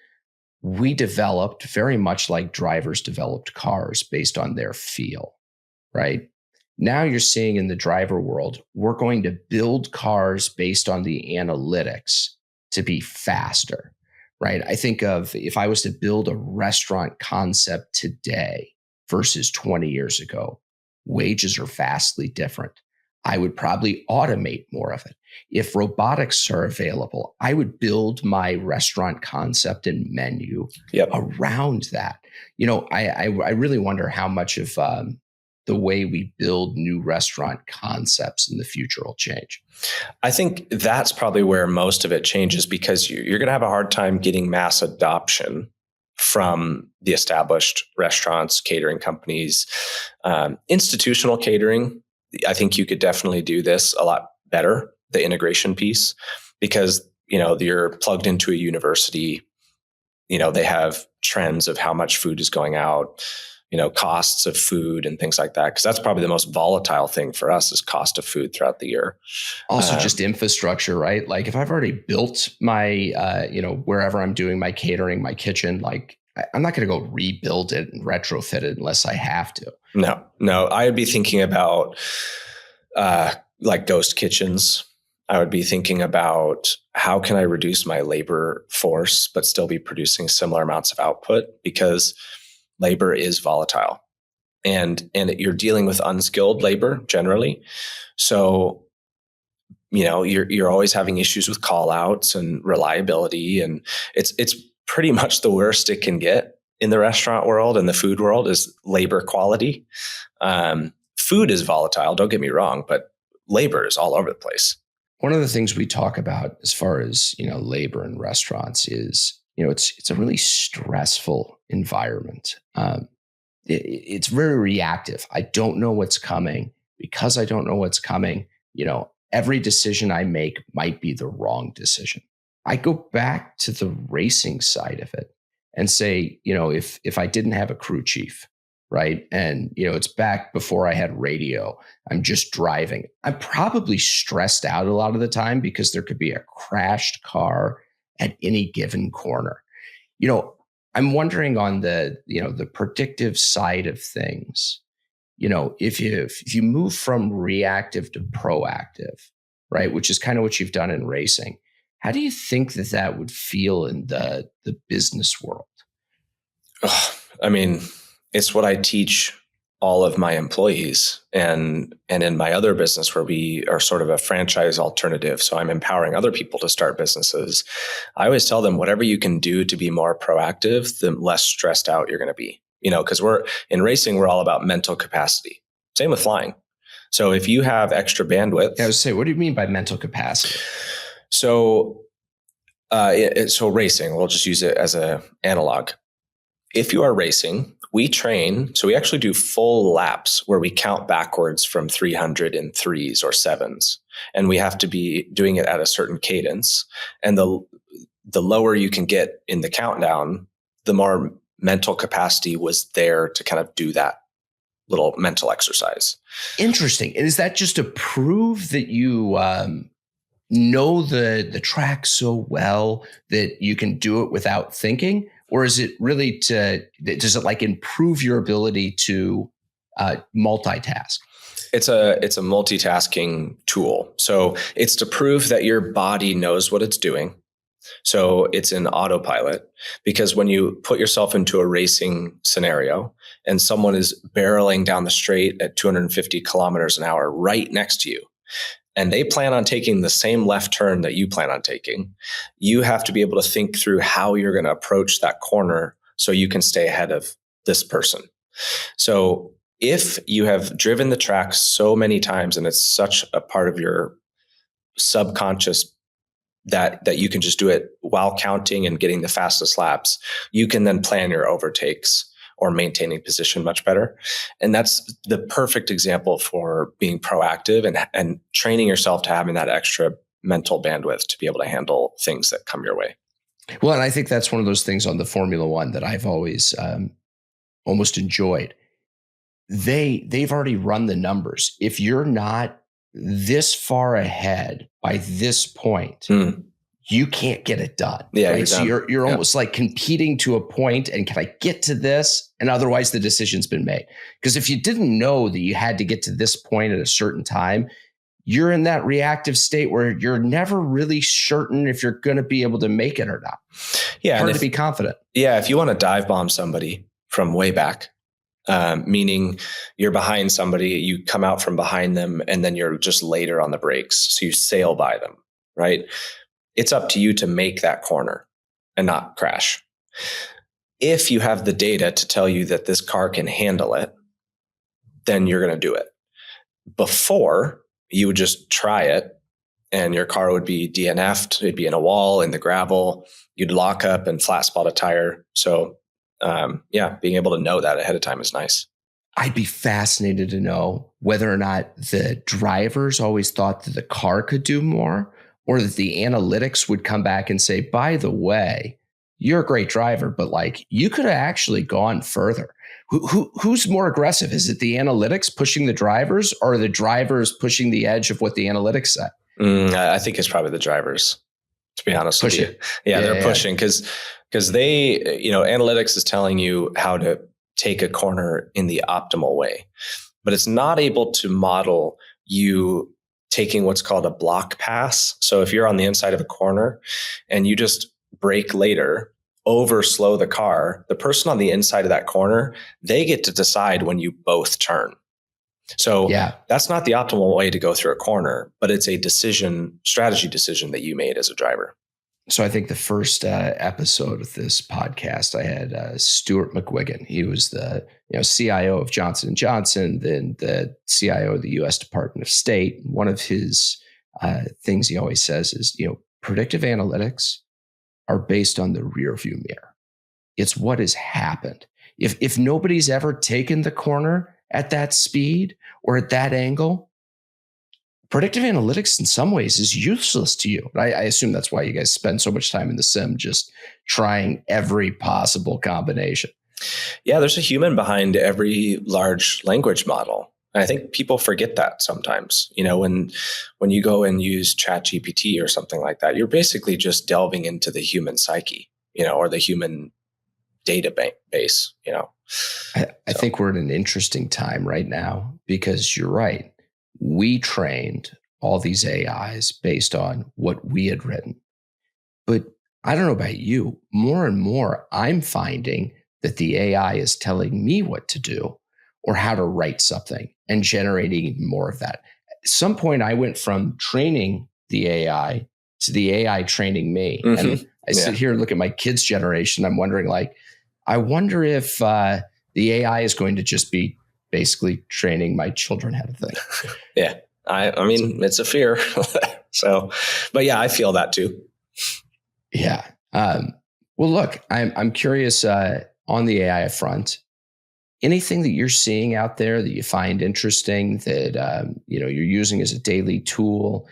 S2: We developed very much like drivers developed cars based on their feel, right? Now you're seeing in the driver world, we're going to build cars based on the analytics to be faster, right? I think of if I was to build a restaurant concept today versus 20 years ago, wages are vastly different. I would probably automate more of it. If robotics are available, I would build my restaurant concept and menu around that. I really wonder how much of the way we build new restaurant concepts in the future will change.
S1: I think that's probably where most of it changes, because you're going to have a hard time getting mass adoption from the established restaurants, catering companies, institutional catering. I think you could definitely do this a lot better, the integration piece, because, you're plugged into a university, they have trends of how much food is going out, costs of food and things like that. Because that's probably the most volatile thing for us is cost of food throughout the year.
S2: Also just infrastructure, right? Like if I've already built my, wherever I'm doing my catering, my kitchen, like I'm not going to go rebuild it and retrofit it unless I have to.
S1: No, I would be thinking about like ghost kitchens. I would be thinking about how can I reduce my labor force, but still be producing similar amounts of output, because labor is volatile and you're dealing with unskilled labor generally. So, you're always having issues with call outs and reliability. And it's pretty much the worst it can get in the restaurant world and the food world is labor quality. Food is volatile, don't get me wrong, but labor is all over the place.
S2: One of the things we talk about as far as, labor in restaurants is, it's a really stressful environment. It's very reactive. I don't know what's coming. Because I don't know what's coming, every decision I make might be the wrong decision. I go back to the racing side of it and say, if I didn't have a crew chief, right? And, it's back before I had radio. I'm just driving. I'm probably stressed out a lot of the time because there could be a crashed car at any given corner. I'm wondering on the predictive side of things, if you move from reactive to proactive, right? Which is kind of what you've done in racing. How do you think that would feel in the business world?
S1: I mean, it's what I teach all of my employees and in my other business where we are sort of a franchise alternative. So I'm empowering other people to start businesses. I always tell them whatever you can do to be more proactive, the less stressed out you're going to be, because we're in racing, we're all about mental capacity. Same with flying. So if you have extra bandwidth.
S2: I would say, what do you mean by mental capacity?
S1: So racing, we'll just use it as an analog. If you are racing, we train. So we actually do full laps where we count backwards from 300 in threes or sevens. And we have to be doing it at a certain cadence. And the lower you can get in the countdown, the more mental capacity was there to kind of do that little mental exercise.
S2: Interesting. And is that just to prove that you know the track so well that you can do it without thinking? Or is it really does it like improve your ability to multitask?
S1: It's a multitasking tool. So it's to prove that your body knows what it's doing. So it's an autopilot, because when you put yourself into a racing scenario and someone is barreling down the straight at 250 kilometers an hour right next to you, and they plan on taking the same left turn that you plan on taking, you have to be able to think through how you're going to approach that corner so you can stay ahead of this person. So if you have driven the track so many times and it's such a part of your subconscious that you can just do it while counting and getting the fastest laps, you can then plan your overtakes or maintaining position much better. And that's the perfect example for being proactive and training yourself to having that extra mental bandwidth to be able to handle things that come your way.
S2: Well, and I think that's one of those things on the Formula One that I've always almost enjoyed. They've already run the numbers. If you're not this far ahead by this point, you can't get it done.
S1: Yeah,
S2: right?
S1: You're
S2: so
S1: done.
S2: you're almost like competing to a point, and can I get to this? And otherwise the decision's been made. Because if you didn't know that you had to get to this point at a certain time, you're in that reactive state where you're never really certain if you're going to be able to make it or not.
S1: Yeah,
S2: hard to be confident.
S1: Yeah, if you want to dive bomb somebody from way back, meaning you're behind somebody, you come out from behind them, and then you're just later on the brakes, so you sail by them, right? It's up to you to make that corner and not crash. If you have the data to tell you that this car can handle it, then you're going to do it. Before, you would just try it, and your car would be DNF'd. It'd be in a wall, in the gravel. You'd lock up and flat spot a tire. So being able to know that ahead of time is nice.
S2: I'd be fascinated to know whether or not the drivers always thought that the car could do more, or that the analytics would come back and say, by the way, you're a great driver, but like you could have actually gone further. Who's more aggressive? Is it the analytics pushing the drivers, or the drivers pushing the edge of what the analytics say?
S1: I think it's probably the drivers, to be honest with you. Yeah, they're pushing because they, analytics is telling you how to take a corner in the optimal way, but it's not able to model you taking what's called a block pass. So if you're on the inside of a corner and you just brake later, over slow the car, the person on the inside of that corner, they get to decide when you both turn. So that's not the optimal way to go through a corner, but it's a strategy decision that you made as a driver.
S2: So I think the first episode of this podcast, I had Stuart McGuigan. He was the CIO of Johnson & Johnson, then the CIO of the U.S. Department of State. One of his things he always says is, predictive analytics are based on the rear view mirror. It's what has happened. If nobody's ever taken the corner at that speed or at that angle, predictive analytics in some ways is useless to you. I assume that's why you guys spend so much time in the sim just trying every possible combination.
S1: Yeah, there's a human behind every large language model. And I think people forget that sometimes. When you go and use ChatGPT or something like that, you're basically just delving into the human psyche, or the human database,
S2: I think we're in an interesting time right now, because you're right. We trained all these AIs based on what we had written. But I don't know about you, more and more, I'm finding that the AI is telling me what to do or how to write something and generating even more of that. At some point, I went from training the AI to the AI training me. Mm-hmm. And I sit here and look at my kids' generation. I'm wondering, I wonder if the AI is going to just be basically training my children how to think.
S1: Yeah. I mean, it's a fear. But yeah, I feel that too.
S2: Yeah. Well, look, I'm curious on the AI front. Anything that you're seeing out there that you find interesting that you're using as a daily tool?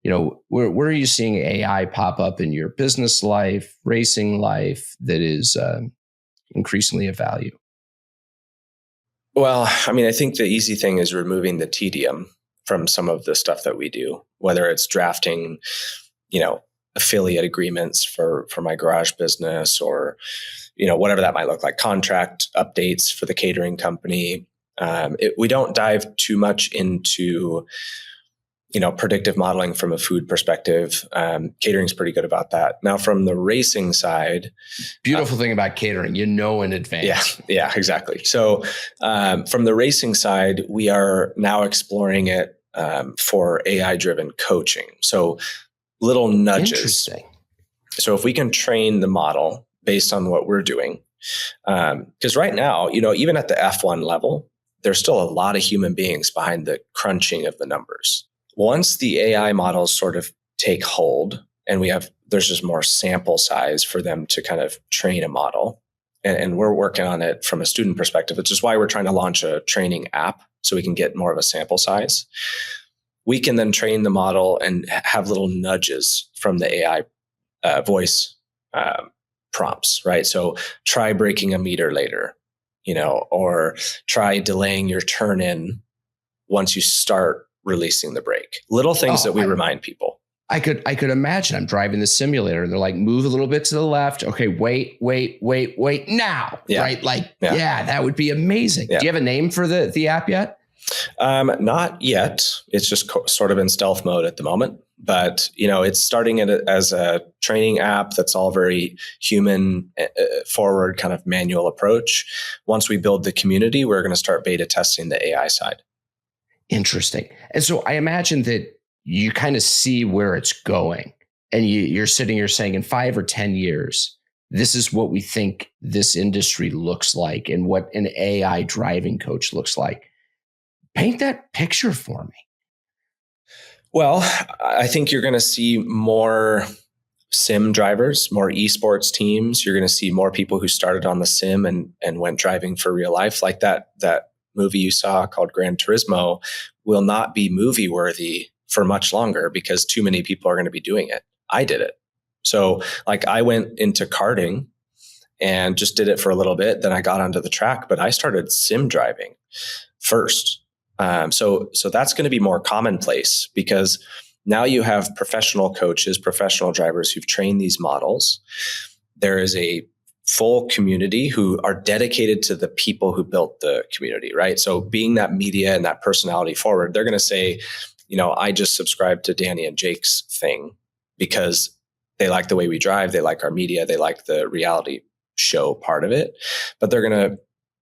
S2: Where are you seeing AI pop up in your business life, racing life, that is increasingly of value?
S1: Well, I mean, I think the easy thing is removing the tedium from some of the stuff that we do, whether it's drafting, affiliate agreements for my garage business, or, whatever that might look like, contract updates for the catering company. We don't dive too much into, predictive modeling from a food perspective. Catering's pretty good about that. Now, from the racing side,
S2: beautiful thing about catering, in advance.
S1: Yeah, exactly. So from the racing side, we are now exploring it for AI-driven coaching. So little nudges.
S2: Interesting.
S1: So if we can train the model based on what we're doing, because right now, even at the F1 level, there's still a lot of human beings behind the crunching of the numbers. Once the AI models sort of take hold and there's just more sample size for them to kind of train a model, and we're working on it from a student perspective, which is why we're trying to launch a training app so we can get more of a sample size. We can then train the model and have little nudges from the AI voice prompts, right? So try braking a meter later, or try delaying your turn in once you start releasing the brake. Little things that we remind people.
S2: I could imagine I'm driving the simulator and they're like, move a little bit to the left. Okay, wait now.
S1: Yeah.
S2: Right? That would be amazing. Yeah. Do you have a name for the app yet?
S1: Not yet. It's just sort of in stealth mode at the moment, but it's starting as a training app that's all very human forward kind of manual approach. Once we build the community, we're going to start beta testing the AI side.
S2: Interesting. And so I imagine that you kind of see where it's going, and you're sitting here saying in 5 or 10 years, this is what we think this industry looks like and what an AI driving coach looks like. Paint that picture for me.
S1: Well, I think you're going to see more sim drivers, more esports teams. You're going to see more people who started on the sim and went driving for real life, like that movie you saw called Gran Turismo will not be movie worthy for much longer because too many people are going to be doing it. I did it. So I went into karting and just did it for a little bit. Then I got onto the track, but I started sim driving first. So that's going to be more commonplace because now you have professional coaches, professional drivers who've trained these models. There is a full community who are dedicated to the people who built the community, right? So being that media and that personality forward, they're going to say, I just subscribed to Danny and Jake's thing because they like the way we drive. They like our media. They like the reality show part of it, but they're going to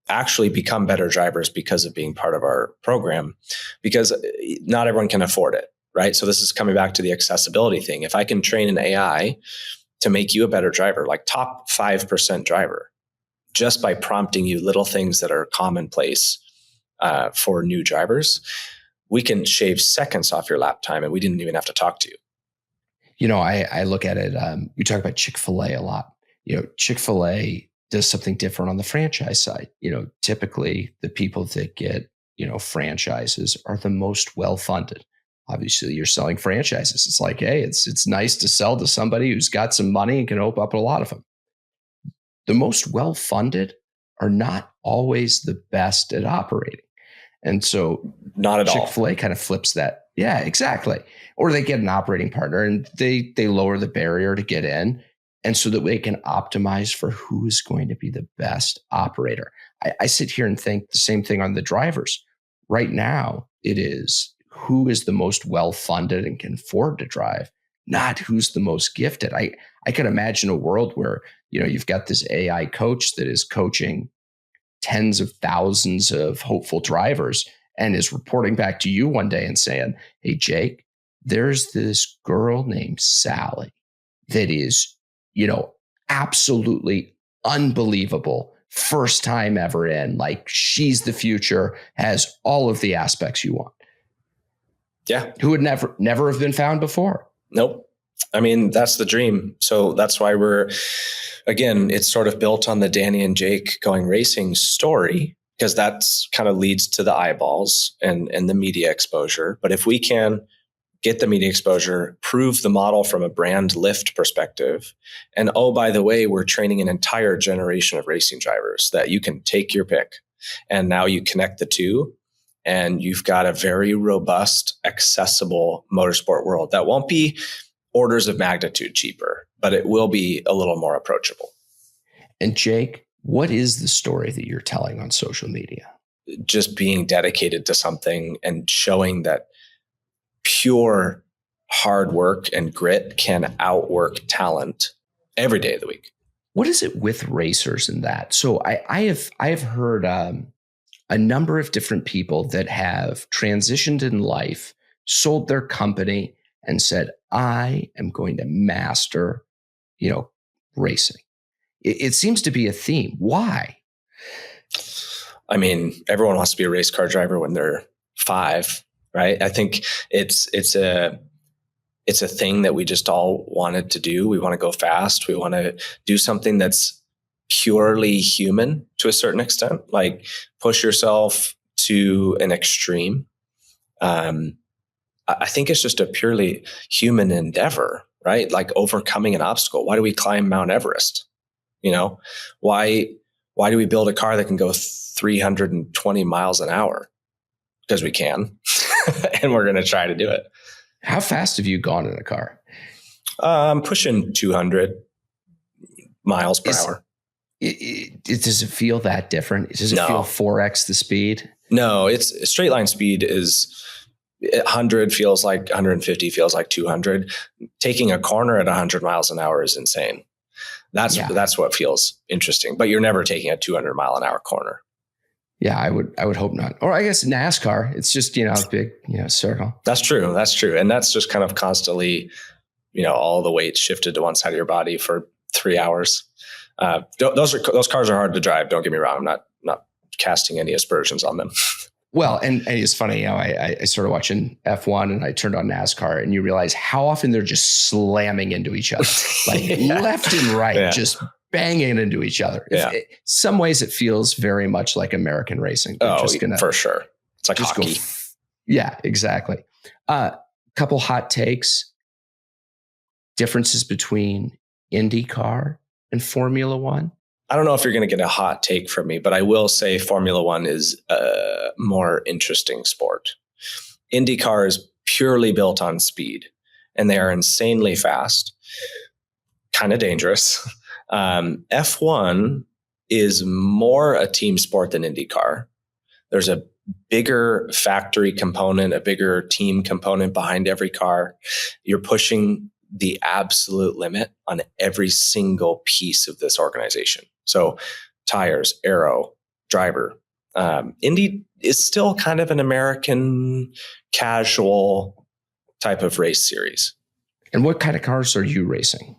S1: actually become better drivers because of being part of our program, because not everyone can afford it, right? So this is coming back to the accessibility thing. If I can train an AI to make you a better driver, like top 5% driver, just by prompting you little things that are commonplace for new drivers, we can shave seconds off your lap time and we didn't even have to talk to you.
S2: I look at it, we talk about Chick-fil-A a lot. Chick-fil-A does something different on the franchise side. Typically the people that get, franchises are the most well-funded. Obviously you're selling franchises. It's like, hey, it's nice to sell to somebody who's got some money and can open up a lot of them. The most well-funded are not always the best at operating. And so
S1: not at
S2: Chick-fil-A kind of flips that. Yeah, exactly. Or they get an operating partner and they lower the barrier to get in. And so that they can optimize for who is going to be the best operator. I sit here and think the same thing on the drivers. Right now, it is who is the most well-funded and can afford to drive, not who's the most gifted. I can imagine a world where, you've got this AI coach that is coaching tens of thousands of hopeful drivers and is reporting back to you one day and saying, hey, Jake, there's this girl named Sally that is, absolutely unbelievable. First time ever in, like she's the future, has all of the aspects you want.
S1: Yeah.
S2: Who would never have been found before.
S1: Nope. I mean, that's the dream. So that's why it's sort of built on the Danny and Jake going racing story, because that's kind of leads to the eyeballs and the media exposure. But if we can get the media exposure, prove the model from a brand lift perspective, and oh, by the way, we're training an entire generation of racing drivers that you can take your pick. And now you connect the two. and you've got a very robust, accessible motorsport world that won't be orders of magnitude cheaper, but it will be a little more approachable.
S2: And Jake, what is the story that you're telling on social media?
S1: Just being dedicated to something and showing that pure hard work and grit can outwork talent every day of the week.
S2: What is it with racers in that? So I have heard a number of different people that have transitioned in life, sold their company, and said, I am going to master, racing. It seems to be a theme. Why?
S1: I mean, everyone wants to be a race car driver when they're 5, right? I think it's a thing that we just all wanted to do. We want to go fast. We want to do something that's purely human to a certain extent, like push yourself to an extreme. I think it's just a purely human endeavor, right? Like overcoming an obstacle. Why do we climb Mount Everest? Why do we build a car that can go 320 miles an hour? Because we can, and we're going to try to do it.
S2: How fast have you gone in a car?
S1: I'm pushing 200 miles per hour.
S2: Does it feel that different? Does it feel 4x the speed?
S1: No, it's straight line speed is 100 feels like 150 feels like 200. Taking a corner at 100 miles an hour is insane. That's what feels interesting. But you're never taking a 200 mile an hour corner.
S2: Yeah, I would hope not. Or I guess NASCAR, it's just, a big, circle.
S1: That's true. And that's just kind of constantly, all the weight shifted to one side of your body for 3 hours. Those cars are hard to drive. Don't get me wrong. I'm not casting any aspersions on them.
S2: Well, and it's funny, I started watching F1 and I turned on NASCAR, and you realize how often they're just slamming into each other, like left and right, just banging into each other. Some ways it feels very much like American racing.
S1: For sure. It's like hockey.
S2: Yeah, exactly. Couple hot takes. Differences between IndyCar and Formula One.
S1: I don't know if you're going to get a hot take from me, but I will say Formula One is a more interesting sport. IndyCar is purely built on speed, and they are insanely fast, kind of dangerous. F1 is more a team sport than IndyCar. There's a bigger factory component, a bigger team component behind every car. You're pushing the absolute limit on every single piece of this organization. So tires, aero, driver. Indy is still kind of an American casual type of race series.
S2: And what kind of cars are you racing?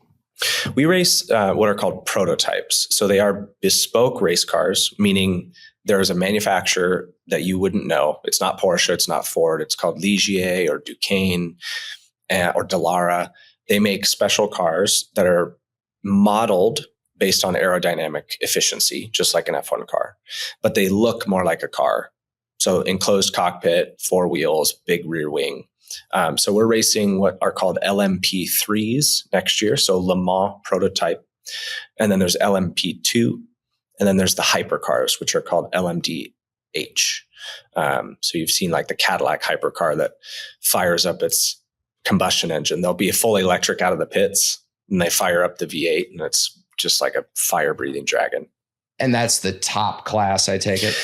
S1: We race what are called prototypes. So they are bespoke race cars, meaning there's a manufacturer that you wouldn't know. It's not Porsche, it's not Ford. It's called Ligier or Duquesne or Dallara. They make special cars that are modeled based on aerodynamic efficiency, just like an F1 car, but they look more like a car. So enclosed cockpit, 4 wheels, big rear wing. So we're racing what are called LMP3s next year. So Le Mans prototype. And then there's LMP2. And then there's the hypercars, which are called LMDH. So you've seen like the Cadillac hypercar that fires up its combustion engine. There'll be a fully electric out of the pits, and they fire up the V8, and it's just like a fire-breathing dragon.
S2: And that's the top class, I take it?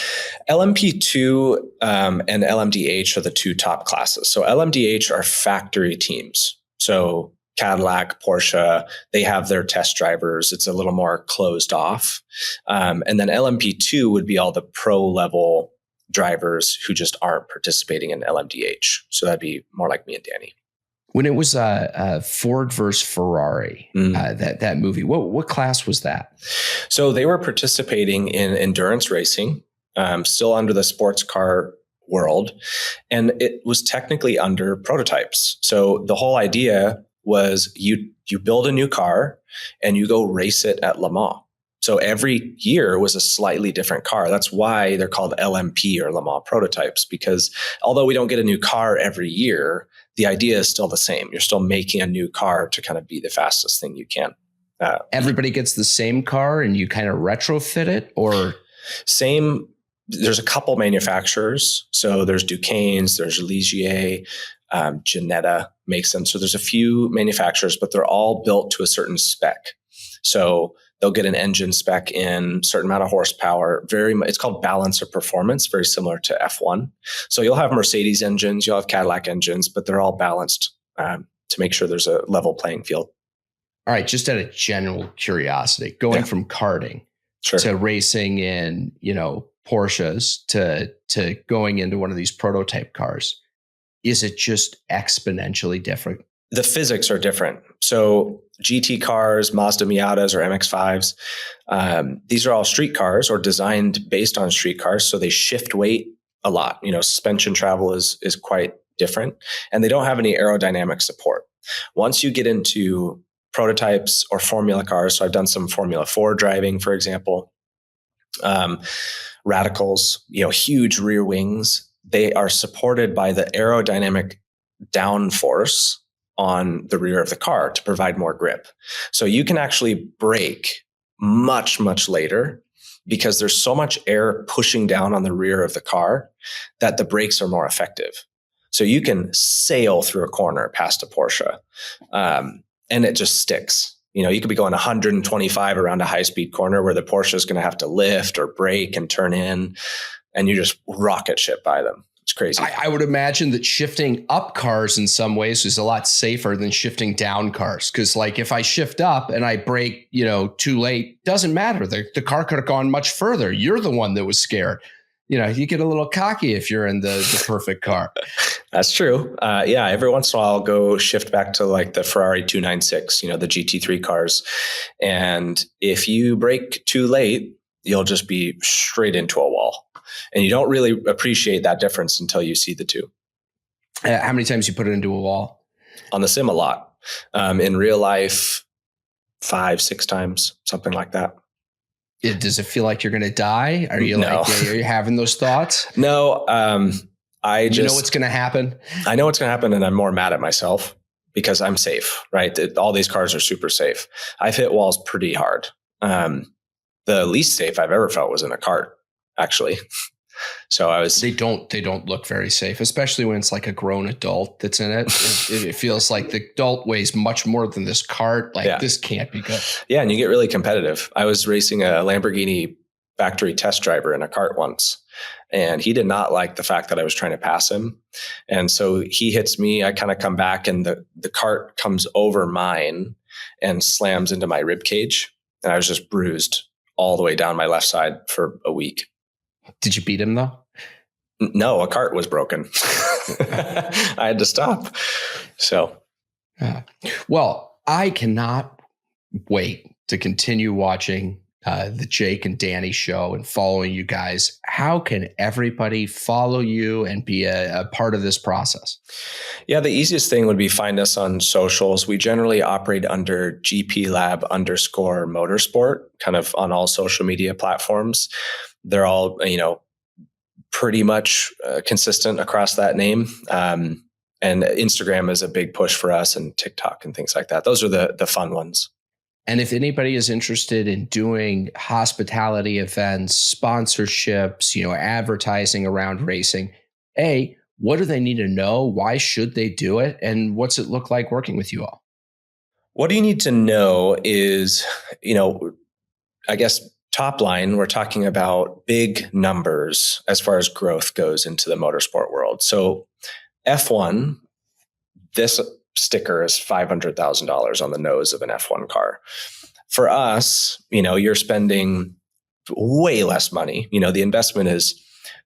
S1: LMP2 and LMDH are the 2 top classes. So LMDH are factory teams. So Cadillac, Porsche, they have their test drivers. It's a little more closed off. And then LMP2 would be all the pro-level drivers who just aren't participating in LMDH. So that'd be more like me and Danny.
S2: When it was Ford versus Ferrari, that movie, what class was that?
S1: So they were participating in endurance racing, still under the sports car world, and it was technically under prototypes. So the whole idea was you build a new car and you go race it at Le Mans. So every year was a slightly different car. That's why they're called LMP or Le Mans prototypes, because although we don't get a new car every year, the idea is still the same. You're still making a new car to kind of be the fastest thing you can.
S2: Everybody gets the same car and you kind of retrofit it, or?
S1: Same There's a couple manufacturers. So there's Duquesne's, there's Ligier, Janetta makes them. So there's a few manufacturers, but they're all built to a certain spec. So they'll get an engine spec in, certain amount of horsepower. It's called balance of performance, very similar to F1. So you'll have Mercedes engines, you'll have Cadillac engines, but they're all balanced to make sure there's a level playing field.
S2: All right, just out of general curiosity, going from karting to racing in, Porsches to going into one of these prototype cars, is it just exponentially different?
S1: The physics are different. So GT cars, Mazda Miatas or MX-5s, these are all street cars or designed based on street cars. So they shift weight a lot. Suspension travel is quite different, and they don't have any aerodynamic support. Once you get into prototypes or formula cars, so I've done some Formula 4 driving, for example, radicals, huge rear wings, they are supported by the aerodynamic downforce on the rear of the car to provide more grip. So you can actually brake much, much later because there's so much air pushing down on the rear of the car that the brakes are more effective. So you can sail through a corner past a Porsche, and it just sticks. You could be going 125 around a high-speed corner where the Porsche is going to have to lift or brake and turn in, and you just rocket ship by them. It's crazy.
S2: I would imagine that shifting up cars in some ways is a lot safer than shifting down cars. Because if I shift up and I brake, too late, doesn't matter. The car could have gone much further. You're the one that was scared. You get a little cocky if you're in the perfect car.
S1: That's true. Every once in a while I'll go shift back to the Ferrari 296, the GT3 cars. And if you brake too late, you'll just be straight into a wall. And you don't really appreciate that difference until you see the two.
S2: How many times you put it into a wall?
S1: On the sim, a lot. In real life, 5-6 times, something like that.
S2: Does it feel like you're going to die? Are you are you having those thoughts?
S1: No. I just
S2: know what's going to happen.
S1: I know what's going to happen, and I'm more mad at myself because I'm safe, right? All these cars are super safe. I've hit walls pretty hard. The least safe I've ever felt was in a kart, actually. So They don't look very safe, especially when it's like a grown adult that's in it. It feels like the adult weighs much more than this kart. This can't be good. Yeah, and you get really competitive. I was racing a Lamborghini factory test driver in a kart once, and he did not like the fact that I was trying to pass him. And so he hits me, I kind of come back, and the cart comes over mine and slams into my rib cage. And I was just bruised all the way down my left side for a week.
S2: Did you beat him though?
S1: No, a cart was broken. I had to stop. So,
S2: well, I cannot wait to continue watching the Jake and Danny show and following you guys. How can everybody follow you and be a part of this process?
S1: Yeah, the easiest thing would be find us on socials. We generally operate under GP Lab _Motorsport, kind of on all social media platforms. They're all, pretty much consistent across that name. And Instagram is a big push for us, and TikTok and things like that. Those are the fun ones.
S2: And if anybody is interested in doing hospitality events, sponsorships, advertising around racing, what do they need to know? Why should they do it? And what's it look like working with you all?
S1: What do you need to know is, I guess, top line, we're talking about big numbers as far as growth goes into the motorsport world. So F1, this sticker is $500,000 on the nose of an F1 car. For us, you're spending way less money. The investment is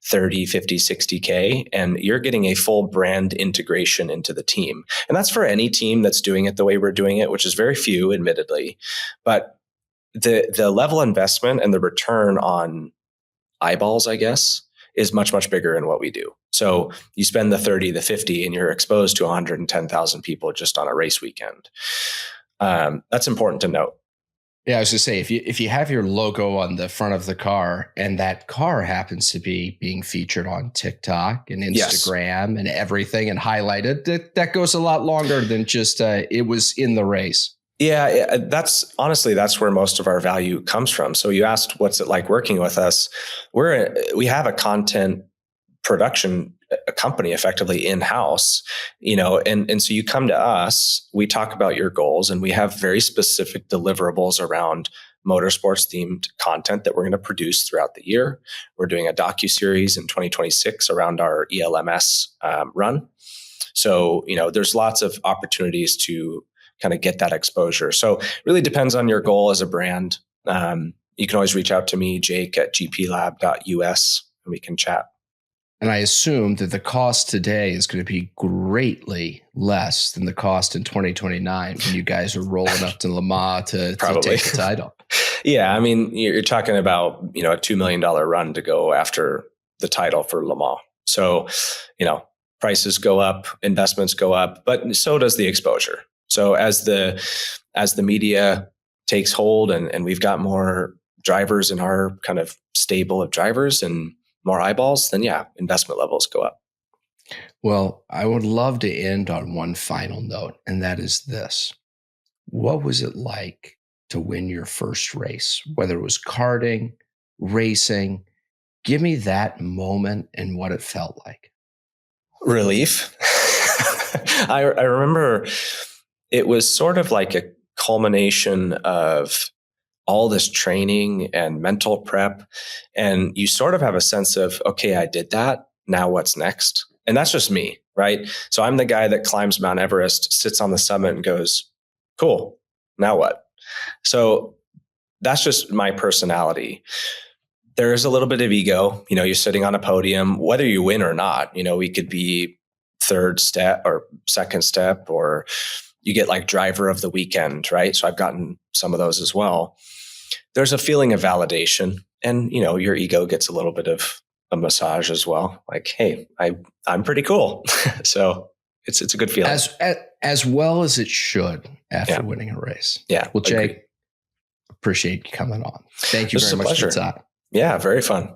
S1: 30, 50, 60K, and you're getting a full brand integration into the team. And that's for any team that's doing it the way we're doing it, which is very few, admittedly. But the level of investment and the return on eyeballs, I guess, is much, much bigger in what we do. So you spend the 30, the 50, and you're exposed to 110,000 people just on a race weekend. That's important to note.
S2: Yeah, I was going to say, if you have your logo on the front of the car and that car happens to be being featured on TikTok and Instagram and everything and highlighted, that goes a lot longer than just it was in the race.
S1: Yeah, that's honestly, that's where most of our value comes from. So you asked, what's it like working with us? We have a content production company effectively in-house, and so you come to us, we talk about your goals, and we have very specific deliverables around motorsports themed content that we're going to produce throughout the year. We're doing a docuseries in 2026 around our ELMS run. So, there's lots of opportunities to kind of get that exposure. So it really depends on your goal as a brand. You can always reach out to me, Jake at gplab.us, and we can chat.
S2: And I assume that the cost today is going to be greatly less than the cost in 2029 when you guys are rolling up to Le Mans to take the title.
S1: Yeah, I mean, you're talking about, a $2 million run to go after the title for Le Mans. So, prices go up, investments go up, but so does the exposure. So as the media takes hold and we've got more drivers in our kind of stable of drivers and more eyeballs, then yeah, investment levels go up.
S2: Well, I would love to end on one final note, and that is this. What was it like to win your first race, whether it was karting, racing? Give me that moment and what it felt like.
S1: Relief. I remember it was sort of like a culmination of all this training and mental prep. And you sort of have a sense of, okay, I did that. Now what's next? And that's just me, right? So I'm the guy that climbs Mount Everest, sits on the summit and goes, cool, now what? So that's just my personality. There is a little bit of ego. You're sitting on a podium, whether you win or not. We could be third step or second step, or you get like driver of the weekend, right? So I've gotten some of those as well. There's a feeling of validation, and your ego gets a little bit of a massage as well. Like, hey, I'm pretty cool. So it's a good feeling.
S2: As well as it should after winning a race.
S1: Yeah.
S2: Well, Jake, appreciate you coming on. Thank you very much for the time.
S1: Yeah, very fun.